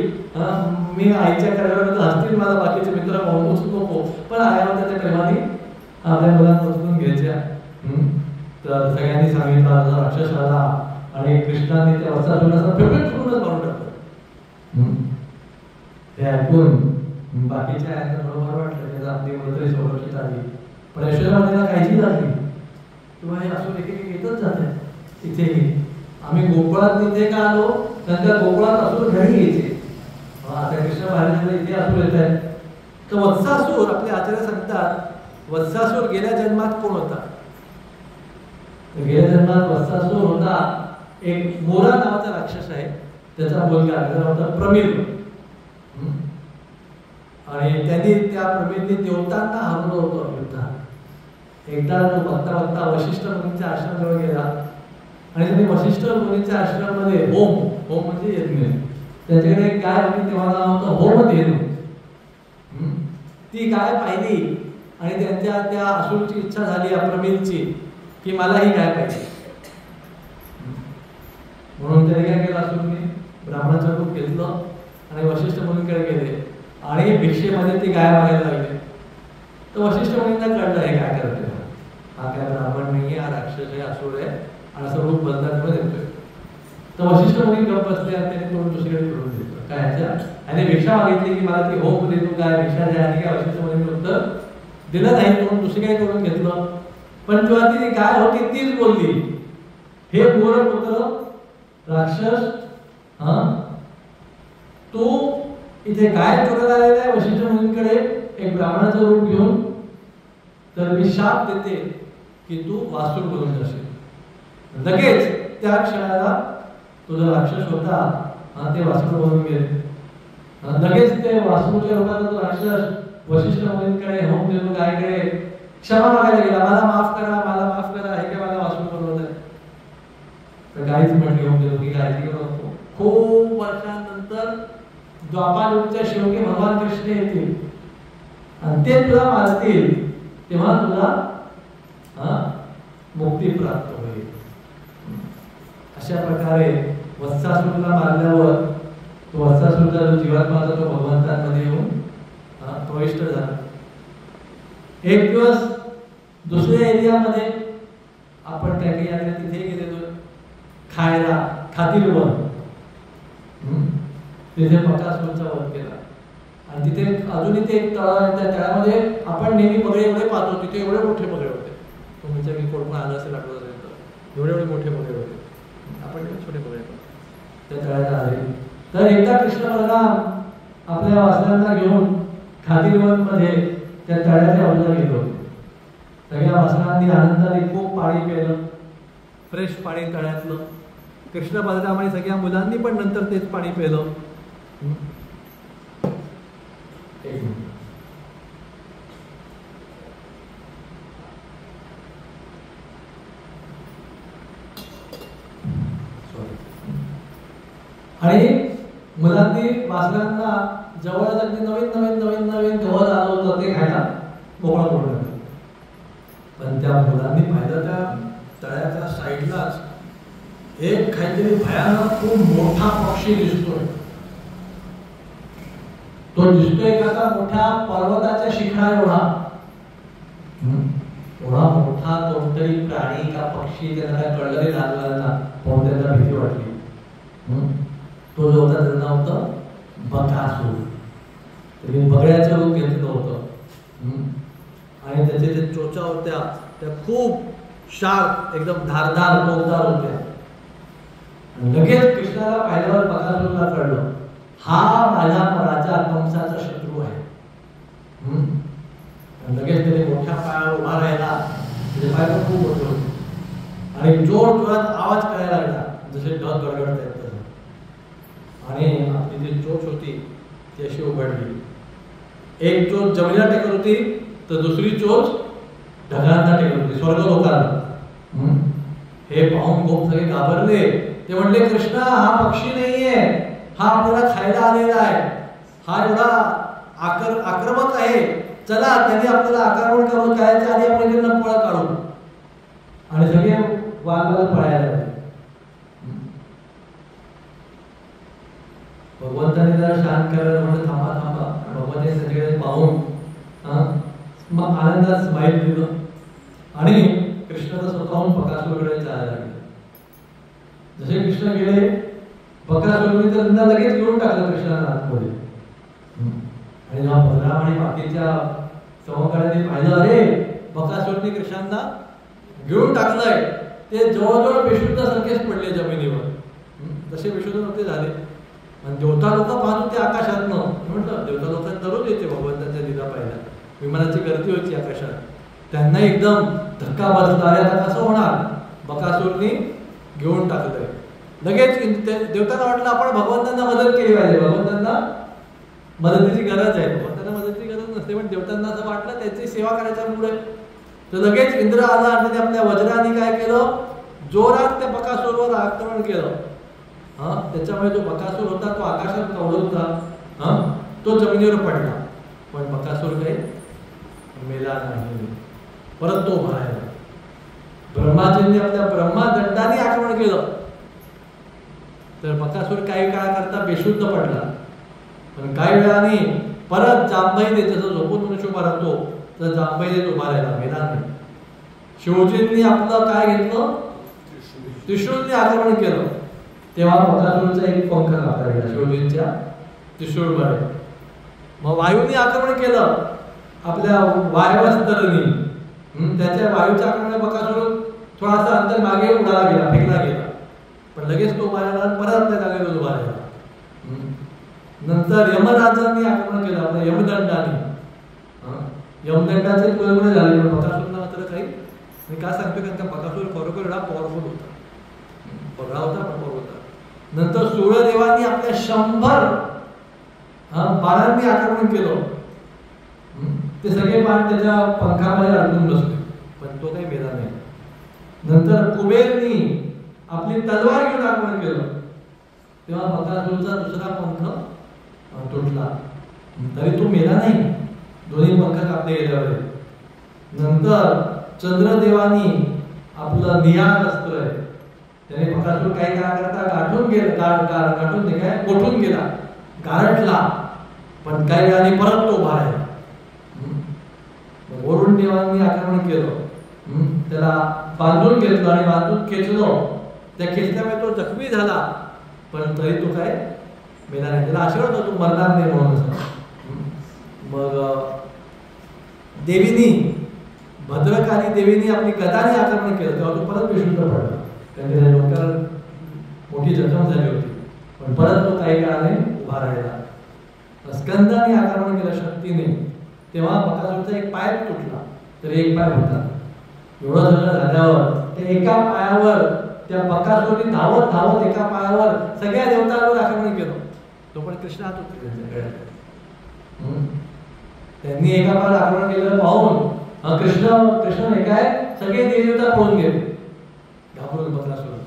A: मी आईच्या कार्यावर हसतील, मला बाकीचे मित्र उचलू नको, पण आईवर त्याच्या प्रेमाने आपल्या मुलांना उचलून घ्यायच्या. तर सगळ्यांनी सांगितलं राक्षस आला आणि कृष्णाने त्या वत्सासुराचा फेवरेट करूनच मारून टाकलं. ते ऐकून बाकीच्या आयांना बरोबर वाटलं, त्याचा आपली मुलं सुरक्षित आली. पण यशोदाला काहीची झाली किंवा हे असं एक येतच जाते इथेही. आम्ही गोकुळात इथे का आलो, नंतर गोकुळात असुर घरी यायचे. आता कृष्ण बाहेर इथे असुर येत आहेत. तर वत्सासूर आपले आचार्य सांगतात, वत्सासूर गेल्या जन्मात कोण होता? गेल्या जन्मात वत्सासूर होता एक मोरा नावाचा राक्षस आहे, त्याचा मुलगा होता प्रमिल. आणि त्यांनी त्या प्रमिलने देवतांना हरवलं होतं युद्धात. एकदा तो बघता बघता वशिष्ठ मुनींच्या आश्रमाजवळ गेला आणि त्यांनी वशिष्ठ मुनींच्या आश्रमामध्ये होम म्हणजे यज्ञ, त्याच्याकडे एक गाय होती, तेव्हा नाव होतं होमधेनू. ती गाय पाहिली आणि त्यांच्या त्या असुरची इच्छा झाली अप्रमिलची की मला ही गाय पाहिजे. म्हणून त्याने काय केलं, असुरने ब्राह्मणाचं रूप घेतलं आणि वशिष्ठ मुनींकडे गेले आणि भिक्षेमध्ये ती गाय मागायला लागले. तर वशिष्ठ मुनींना कळलं हे काय करतोय, हा काय ब्राह्मण नाहीये, हा राक्षस आहे, असुर आहे, आणि असं रूप बदलण्यात येतोय. तर वशिष्ठ मुनी गप्प बसले आणि त्याने तोंड दुसरीकडे फिरून दिलं. काय आणि भिक्षा मागितली की मला ती होम देतो काय भिक्षा द्या, आणि काय वशिष्ठ मुनींनी उत्तर दिलं नाही, तोंड दुसरीकडे करून घेतलं. पण जेव्हा ती गाय होती तीच बोलली, हे पुत्र राक्षस, तू इथे गाय चोरायला आलेला आहे वशिष्ठ मुनींकडे एक ब्राह्मणाचं रूप घेऊन, तर मी शाप देते की तू वासुर बनून जाशील. लगेच त्या क्षणाला तुझा राक्षस होता ते वासुर बनून गेले. लगेच ते वासुरूच्या रूपात तो राक्षस वशिष्ठ मुनींकडे होम देऊन गायकडे क्षमा मागायला गेला, मला माफ करा, मला माफ करा, हे काय मला वासुर बनवलं आहे. तर गायच म्हटली होम देतो की काळजी करू नको, खूप वर्षांनंतर द्वापारयुगाच्या शेवटी भगवान कृष्ण येतील आणि ते तुला मारतील, तेव्हा तुला मुक्ती प्राप्त होईल. अशा प्रकारे वत्सासुरला मारल्यावर तो वत्सासुरचा जो जीवात्मा तो भगवंतांमध्ये येऊन प्रविष्ट झाला. एक दिवस दुसऱ्या एरियामध्ये आपण त्या काही तिथे गेलेलो खायला, खातीरवन, तिथे बकासूरचा वध केला. आणि तिथे अजून इथे एक तळा आहे, त्या तळ्यामध्ये आपण नेहमी बगळे एवढे पाहतो, तिथे एवढे मोठे बगळे होते. तुमच्या मी कोण आलं असेल आठवत असेल तर एवढे एवढे मोठे बगळे होते, आपण छोटे बगळे त्या तळ्यात आले. तर एकदा कृष्ण बलराम आपल्या वासरांना घेऊन खातीरवन मध्ये त्या तळ्याच्या बाजूला गेलो होते. सगळ्या वासरांनी आनंदाने खूप पाणी प्यायलं, फ्रेश पाणी तळ्यातलं. कृष्ण बलराम आणि सगळ्या मुलांनी पण नंतर तेच पाणी प्यायलं. आणि मुलांनी वासरांना जवळ अगदी नवीन नवीन नवीन नवीन गवत आलं होतं ते खायला मोकळा पडलं. पण त्या मुलांनी पाहिलं त्या तळ्याच्या साईडलाच एक काहीतरी भयानक खूप मोठा पक्षी दिसतोय. तो दिसतोय का मोठ्या पर्वताच्या शिखरा एवढा मोठा कोणतरी प्राणी का पक्षी, त्यांना काय कळलं नाही लहान पण त्यांना भीती वाटली. तो जो होता त्याचं नाव होतं बकासूर. त्यांनी बगळ्याचं रूप घेतलं होतं आणि त्याचे जे चोचा होत्या त्या खूप शार्प, एकदम धारदार टोकदार होत्या. लगेच कृष्णाला पाहिल्यावर बकासूरला कळलं हा माझ्या राजा कंसाचा शत्रू आहे. लगेच त्याने मोठ्या पायावर उभा राहिला, त्याचे पाय खूप मोठे होते आणि जोर जोरात आवाज करायला लागला जसे ढग गडगडत आहेत तसं. आणि आपली जी चोच होती ती अशी उघडली. एक चोच जमिनीला टेकत होती तर दुसरी चोच ढगांना टेकत होती, स्वर्ग लोकांना. हे पाहून गोप सगळे घाबरले. ते म्हणले, कृष्णा हा पक्षी नाहीये, हा आपल्याला खायला आलेला आहे, हा एवढा आक्रमक आहे, चला त्यांनी आपल्याला आक्रमण करून करायच्या आधी आपण इकडनं पळ काढू. आणि सगळे वाघाला पळायला लागले. भगवंताने जरा शांत करायला म्हणलं, थांबा थांबा. भगवंताने सगळे पाहून मग आनंदात स्माईल दिलं आणि कृष्णाचा स्वतःहून बकासूरकडे जायला लागले. जसे कृष्ण गेले, बकासूरने त्यांना लगेच घेऊन टाकलं कृष्णाला आतमध्ये. आणि जेव्हा बलराम आणि बाकीच्या सहकार्याने पाहिलं, अरे बकासूरने कृष्णांना घेऊन टाकलंय, ते जवळजवळ बेशुद्ध सारखेच पडले जमिनीवर. जसे बेशुद्ध नव्हते झाले. आणि देवता लोक पाहून ते आकाशातनं म्हटलं, देवता लोकांना दररोज येते भगवंताच्या लीला पाहिला. विमानाची गर्दी होती आकाशात, त्यांना एकदम धक्का बसला, अरे आता कसं होणार, बकासूरने घेऊन टाकलंय. लगेच देवतांना वाटलं आपण भगवंतांना मदत केली पाहिजे, भगवंतांना मदतीची गरज आहे. भगवंतांना मदतीची गरज नसते, पण देवतांना असं वाटलं त्याची सेवा करायच्या मुळे. तर लगेच इंद्र आला आणि त्याने आपल्या वज्राने काय केलं, जोरात त्या बकासूरवर आक्रमण केलं. त्याच्यामुळे जो बकासूर होता तो आकाशात कवळत होता, तो जमिनीवर पडला. पण बकासूर काही मेला नाही, परत तो बाहेर. ब्रह्माजींनी आपल्या ब्रह्मादंडाने आक्रमण केलं, तर बकासूर काही काळाकरता बेशुद्ध पडला. पण काही वेळाने परत जांभई देत, जसं झोपून मनुष्य उभा राहतो तर जांभई देत उभा राहिला, मेला नाही. शिवजींनी आपलं काय घेतलं, त्रिशूलने आक्रमण केलं. तेव्हा बकासूरचा एक पंख कापला गेला शिवजींच्या त्रिशूळमुळे. मग वायूने आक्रमण केलं आपल्या वायवस्तरनी, त्याच्या वायूच्या आक्रमणाने बकासूर थोडासा अंतर मागे उडाला गेला, फेकला गेला. पण लगेच तो मारायला परत आपल्या जागेवर उभा राहिला. नंतर यमराजांनी आक्रमण केलं आपल्या यमदंडाने. यमदंडाचे गुळगुळे झाले, पण बकासूरला मात्र काही. मी काय सांगतो, कारण का बकासूर खरोखर एवढा पॉवरफुल होता, बगळा होता पण पॉवर होता. नंतर सूर्यदेवांनी आपल्या 100 बाणांनी आक्रमण केलं. ते सगळे बाण त्याच्या पंखामध्ये अडकून बसले, पण तो काही मेला नाही. नंतर कुबेरनी आपली तलवार घेऊन आक्रमण केलं, तेव्हा बकासूरचा दुसरा पंख तुटला, तरी तो मेला नाही, दोन्ही पंख कापले गेल्यावर. नंतर चंद्रदेवानी आपलं निहार अस्त्र आहे, त्याने बकासूर काही काळाकरता गाठून गोठून गेला, गारठला. पण काही वेळाने परत तो उभा राहिला. वरुण देवांनी आक्रमण केलं, त्याला बांधून घेतलं आणि बांधून खेचलं. त्या खेचल्यामुळे तो जखमी झाला, पण तरी तो काय मेला नाही. त्याला आशीर्वाद होतो मरणार नाही म्हणून. मग देवीनी, भद्रकाली देवीनी आपली गदाने आक्रमण केलं, तेव्हा तो परत बेशुद्ध पडला, कारण त्याच्या डोक्यावर मोठी जखम झाली होती. पण परत तो काही काळाने उभा राहिला. स्कंदाने आक्रमण केलं शक्तीने, तेव्हा बकासूरचा एक पाय तुटला, तर एक पाय होता. एवढं सगळं झाल्यावर त्या एका पायावर त्या बकासूरने धावत धावत एका पायावर सगळ्या देवतांवर आक्रमण केलं. तो पण कृष्ण हात होते, त्यांनी एका पायावर आक्रमण केलं पाहून कृष्ण हे काय सगळे देवता पळून गेले घाबरून बकासूर.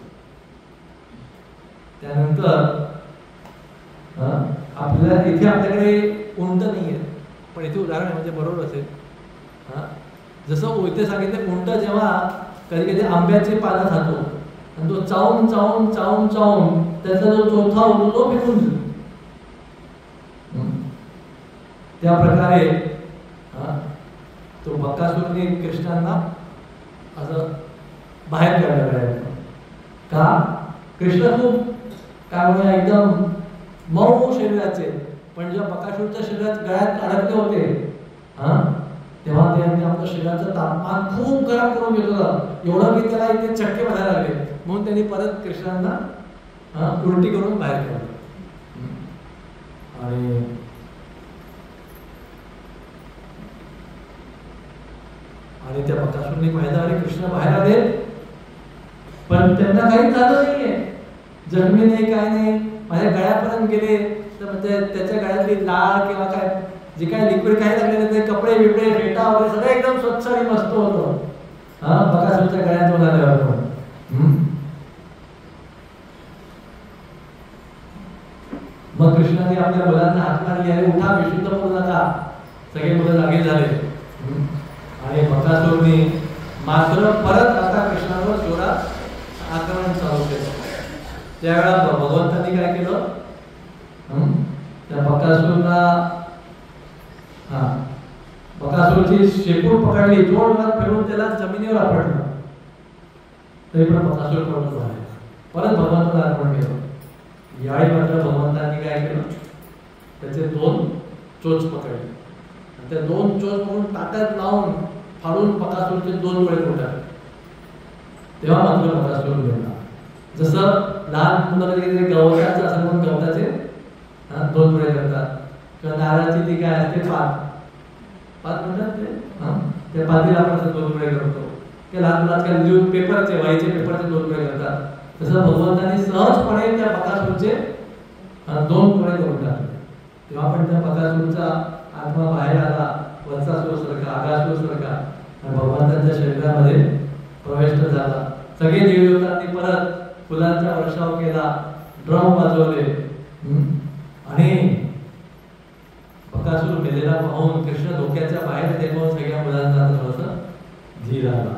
A: त्यानंतर आपल्याकडे उंट नाहीये, पण इथे उदाहरण आहे म्हणजे बरोबर असेल. जसं इथे सांगितलं, उंट जेव्हा कधी कधी आंब्याचे पानं खातो आणि तो चावून चावून चावून चावून त्याचा जो चौथा होतो तो फेकून देतो, त्या प्रकारे तो बकासूरने कृष्णांना असं बाहेर काढला प्रयत्न का. कृष्ण खूप काय एकदम मऊ शरीराचे, पण जेव्हा बकासूरच्या शरीरात गळ्यात अडकले होते तेव्हा त्यांनी आपल्या शरीराचं तापमान खूप गरम करून घेतलं, एवढं की त्याला इथे चटके बसायला लागले. म्हणून त्यांनी परत कृष्णांना उलटी करून बाहेर काढलं. आणि त्या बकासूरने पाहिलं, अरे कृष्ण बाहेर आले, पण त्यांना काही झालं नाहीये, जखमी नाही, काय नाही. माझ्या गळ्यापर्यंत गेले तर म्हणजे त्याच्या गळ्यातली लाळ किंवा काय जे काय लिक्विड काही लागले ते कपडे कपडे बिपडे फेटा वगैरे सगळं एकदम स्वच्छ आणि मस्त होतं. बकासूरच्या गळ्यात आल्यावर मग कृष्णाने आपल्या मुलांना हात मारली, अरे उठा, विशुद्ध करू नका. सगळे मुलं जागे झाले आणि बकासूरने मात्र परत आता कृष्णावर जोरात आक्रमण चालू केलं. त्यावेळेला भगवंतांनी काय केलं, त्या बकासूरला बकासूरची शेपूट पकडली, जोरात फिरून त्याला जमिनीवर आपटलं. तरी पण बकासूर पडून झाला. परत भगवंताला अर्पण केलं. यावेळी मात्र भगवंतांनी काय केलं, त्याचे 2 चोच पकडले. त्या 2 चोच म्हणून ताटात लावून फाडून बकासूरचे 2 डोळे फुटले. तेव्हा मात्र बकासूर गेला. जसं लहान मुलं कधी गवताचं असं म्हणून गवताचे 2 डोळे करतात, किंवा नारळाची ती काय असते पात म्हणतात त्या पातीला आपण 2 डोळे करतो. ते लहान मुलांच्या न्यूज पेपरचे वहीचे पेपरचे 2 डोळे करतात. तसं भगवंतांनी सहजपणे त्या बकासूरचे 2 डोळे करून टाकले. तेव्हा पण त्या बकासूरचा आत्मा बाहेर आला, वत्सासूरसारखा, आगासूरसारखा, आणि भगवंतांच्या शरीरामध्ये प्रवेश झाला. सगळे देवदेवतांनी परत फुलांचा वर्षाव केला, ड्रम वाजवले आणि बकासूर मेलेला पाहून कृष्ण धोक्याच्या बाहेर तेव्हा सगळ्या मुलांना थोडंसं धीर आला.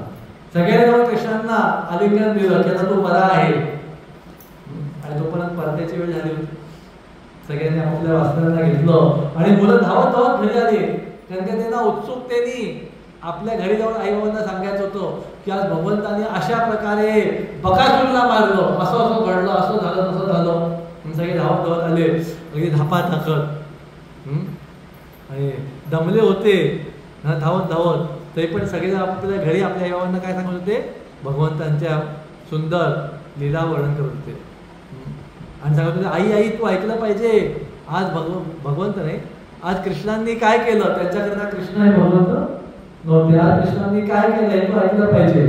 A: सगळ्यांना कृष्णांना आलिंगन दिलं की आता तो बरा आहे. आणि तोपर्यंत परत्याची वेळ झाली होती. सगळ्यांनी आपल्या वस्त्रांना घेतलं आणि मुलं धावत धावत घरी आली. कारण की त्यांना उत्सुकतेने आपल्या घरी जाऊन आई बाबांना सांगायचं होतं की आज भगवंतांनी अशा प्रकारे बकासूरला मारलं, असं असं घडलं, असं झालं, तसं झालं. सगळे धावत धावत आले, अगदी धापा टाकत आणि दमले होते धावत धावत. तरी पण सगळे आपल्या घरी आपल्या आई बाबांना काय सांगत होते, भगवंतांच्या सुंदर लीला वर्णन करत होते. आणि सांगत होते, आई आई तू ऐकलं पाहिजे, आज भगवंत नाही, आज कृष्णांनी काय केलं, त्यांच्याकरता कृष्ण आहे भगवंत नव्हते, आज कृष्णांनी काय केलंय तू ऐकलं पाहिजे.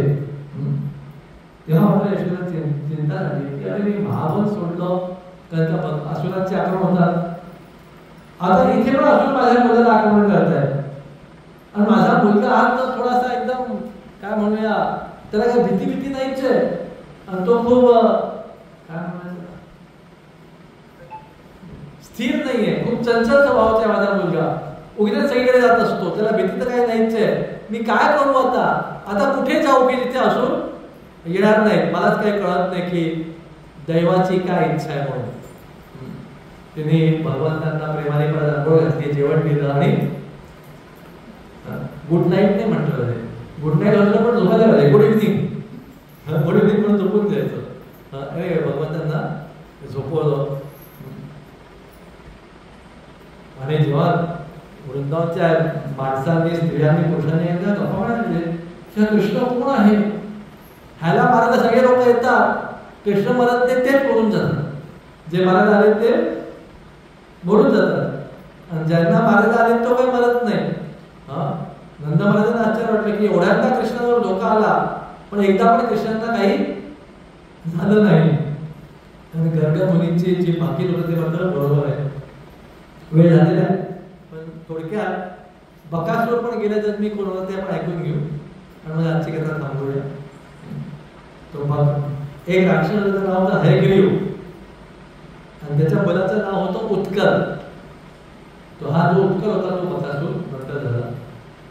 A: तेव्हा आपल्या यशोदाची चिंता झाली की अरे मी महाबल सोडलं, त्यांच्या असुरांचे आक्रमण होतात. आता इथे पण असून माझ्या मुलाला आक्रमण करतायत आणि माझा मुलगा आज तर थोडासा एकदम काय म्हणूया, त्याला काय भीती भीती नाहीच आहे आणि तो खूप काय म्हणायचं स्थिर नाहीये, खूप चंचल स्वभावाचा आहे माझा मुलगा, उगीच सगळीकडे जात असतो, त्याला भीती तर काही नाहीच आहे. मी काय करू आता, आता कुठे जाऊ की तिथे असून येणार नाही, मलाच काही कळत नाही की दैवाची काय इच्छा आहे म्हणून. तिने भगवंतांना प्रेमाने परत आंघोळ घातली, जेवण दिलं आणि गुड नाईट नाही म्हटलं, गुड नाईट म्हटलं पण झोपायला पाहिजे, गुड इव्हनिंग, गुड इव्हनिंग म्हणून झोपून द्यायचं. अरे भगवंतांना झोपवलं. आणि जेव्हा वृंदावनच्या माणसांनी, स्त्रियांनी, पुरुषांनी एकदा गप्पा मारले की कृष्ण कोण आहे, ह्याला मारायला सगळे लोक येतात, कृष्ण मरत नाही तेच बोलून जातात, जे मारायला आले ते बोलून जातात आणि ज्यांना मारायला आले तो काही मरत नाही. नंद महाराजांना आश्चर्य वाटलं की एवढ्यांदा कृष्णावर धोका आला पण एकदा पण कृष्णांना काही झालं नाही. आणि गर्ग मुनींची जी बाकी होतं ते मात्र बरोबर आहे. वेळ झालेला आहे पण थोडक्यात बकासूर पण गेल्या जन्मी कोण होता ते आपण ऐकून घेऊ आणि मग आजची कथा थांबवूया. तो मग एक राक्षसाचं नाव होतं हयग्रीव आणि त्याच्या मुलाचं नाव होतं उत्कल. तो हा जो उत्कल होता तो बकासूर नंतर झाला.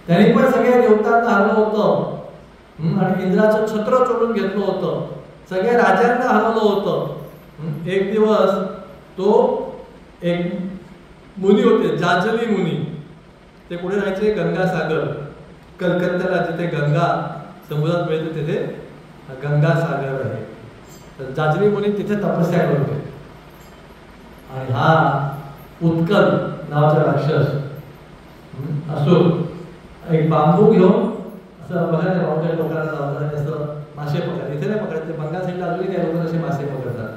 A: त्यांनी पण सगळ्या देवतांना हरवलं होतं आणि इंद्राचं छत्र चोरून घेतलं होतं, सगळ्या राजांना हरवलं होतं. एक दिवस तो एक मुनी होते, जाजली मुनी, ते कुठे राहायचे, गंगासागर, कलकत्त्याला जिथे गंगा समुद्रात मिळते तिथे गंगासागर आहे. तर जाजली मुनी तिथे तपस्या करत होते आणि हा उत्कल नावाचा राक्षस असो एक बांबू घेऊन असं बघा त्या बांबूच्या टोकाला जाऊन असं मासे पकडतात. इथे नाही पकडत, ते बंगाल साईडला अजूनही काही लोक असे मासे पकडतात.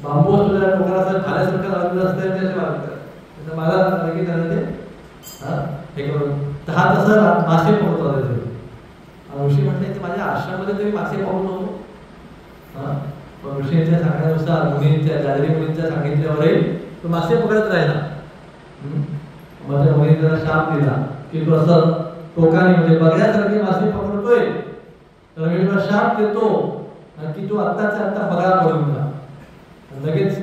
A: बांबू असतो त्या टोकाला असं भाल्यासारखं लावलेलं असतं ते असे वागतात. त्याचं मला लगेच त्याला ते हे करून तर हा तसं मासे पकडतो तिथे. ऋषी म्हटले की माझ्या आश्रमामध्ये तरी मासे पकडू नको. ऋषींच्या सांगण्यानुसार मुनींच्या जाजरी मुनींच्या सांगितल्यावरही तो मासे पकडत राहिला. माझ्या मुलीने त्याला शाप दिला की तू असं टोकाने म्हणजे बगड्यासारखी मासे पकडतोय, तर मी तुला शाप देतो की तू आत्ताच्या आत्ता बगळा पडून जा. लगेच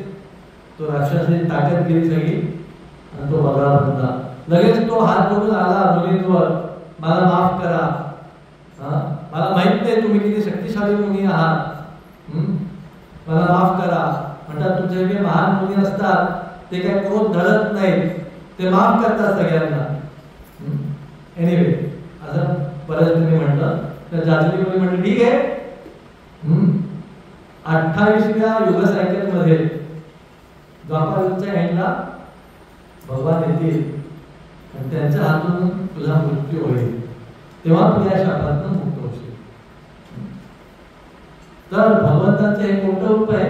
A: तो राक्षसाची ताकद गेली सगळी आणि तो बगळा बनला. लगेच तो हात जोडून आला मुलींवर, मला माफ करा, मला माहित नाही तुम्ही किती शक्तिशाली मुली आहात, मला माफ करा. म्हणतात तुमचे जे महान मुली असतात ते काय क्रोध धरत नाहीत, ते माफ करतात सगळ्यांना. एनिवे असं बऱ्याच तुम्ही म्हटलं तर जाजली मुली म्हटलं ठीक आहे. 28व्या युग सायकल मध्ये द्वापार युगाच्या एंडला भगवान येतील आणि त्यांच्या हातून तुझा मृत्यू होईल, तेव्हा तू या शापातून मुक्त होशील. तर भगवंताचं हे मोठं रूप आहे,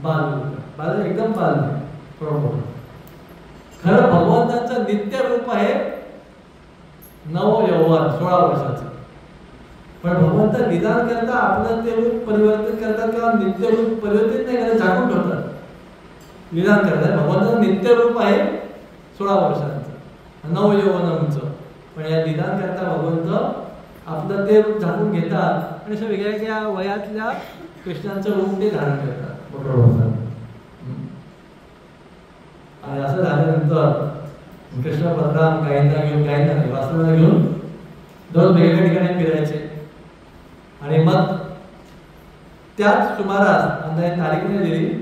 A: बाल एकदम बाल नाही, थोडं मोठं. खरं भगवंताचं नित्य रूप आहे नव यौवन 16 वर्षाचं. पण भगवंत निदान करता आपलं ते रूप परिवर्तित करतात किंवा नित्य रूप परिवर्तित नाही करत, झाकून ठेवतात. निदान करतात भगवंताचं नित्य रूप आहे 16 वर्षांचं नव यौवन उंच. पण या निदान करता भगवंत आपलं ते रूप झाकून घेतात आणि अशा वेगळ्या वयातल्या कृष्णांचं रूप ते धारण करतात. आणि असं झाल्यानंतर कृष्ण बलराम गायींना घेऊन, गायींना नाही वासरांना घेऊन दररोज वेगवेगळ्या ठिकाणी फिरायचे. आणि मग त्याच सुमारास अंदाजे तारीख नाही दिली,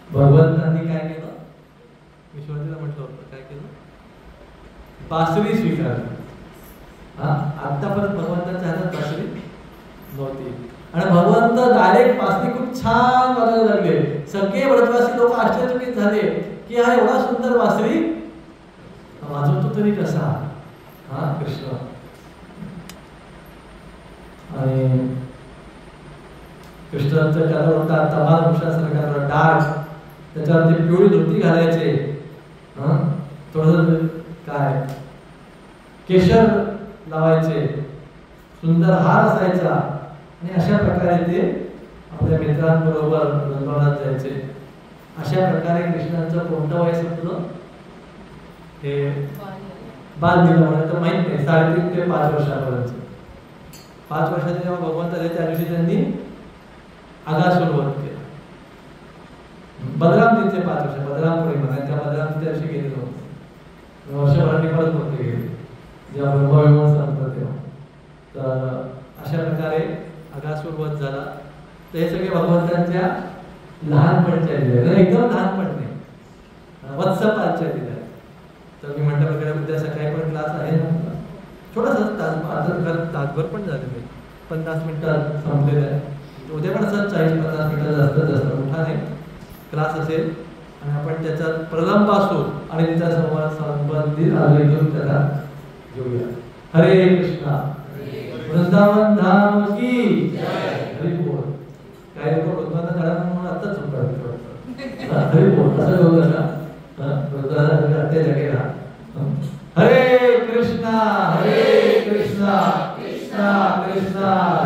A: भगवंतांनी काय केलं, विश्वासीला म्हटलं होतं काय केलं, बासरी स्वीकारली. आतापर्यंत भगवंताच्या हातात बासरी नव्हती आणि भगवंत डायरेक्ट बासरी खूप छान वाजायला लागले. सगळे व्रतवासी लोक आश्चर्यचकित झाले की हा एवढा सुंदर बासरी वाजवतो तरी कसा कृष्ण. आणि कृष्णाचं त्याला होता तमाल वृक्षासारखा डाग, त्याच्यावरती पिवळी धोती घालायचे, थोडस काय केशर लावायचे, सुंदर हार असायचा आणि अशा प्रकारे ते आपल्या मित्रांबरोबर वनवासात जायचे. अशा प्रकारे कृष्णांचं कोणतं वय संपलं हे बाल दिलं म्हणा तर माहित नाही, 3.5 ते 5 वर्षापर्यंत. 5 वर्षाचे जेव्हा भगवंत आले त्या दिवशी त्यांनी आगास सुरुवात केला. बलराम तिथे 5 वर्ष, बलराम पुढे म्हणा त्या बलराम त्या दिवशी गेले नव्हते, वर्षभराने परत नव्हते गेले जेव्हा ब्रह्मविमान संपलं तेव्हा. तर अशा प्रकारे आगास सुरुवात झाला. तर हे सगळे भगवंतांच्या लहानपणच्या दिल्या, एकदम लहानपण नाही, वत्सपालच्या दिल्या. तर मी म्हटलं वगैरे उद्या सकाळी पण क्लास आहे ना, थोडासा तासभर पण झाले नाही, 50 मिनिटात संपलेलं आहे. उद्या पण असं 40-50 मिनिटं जास्त मोठा नाही क्लास असेल आणि आपण त्याच्यात प्रलंबासून आणि त्याच्या संबंधित घेऊन त्याला घेऊया. हरे कृष्णा, वृंदावन धाम की हरी बोल. काही लोक वृंदावन धाम म्हणून आताच हरी बोल.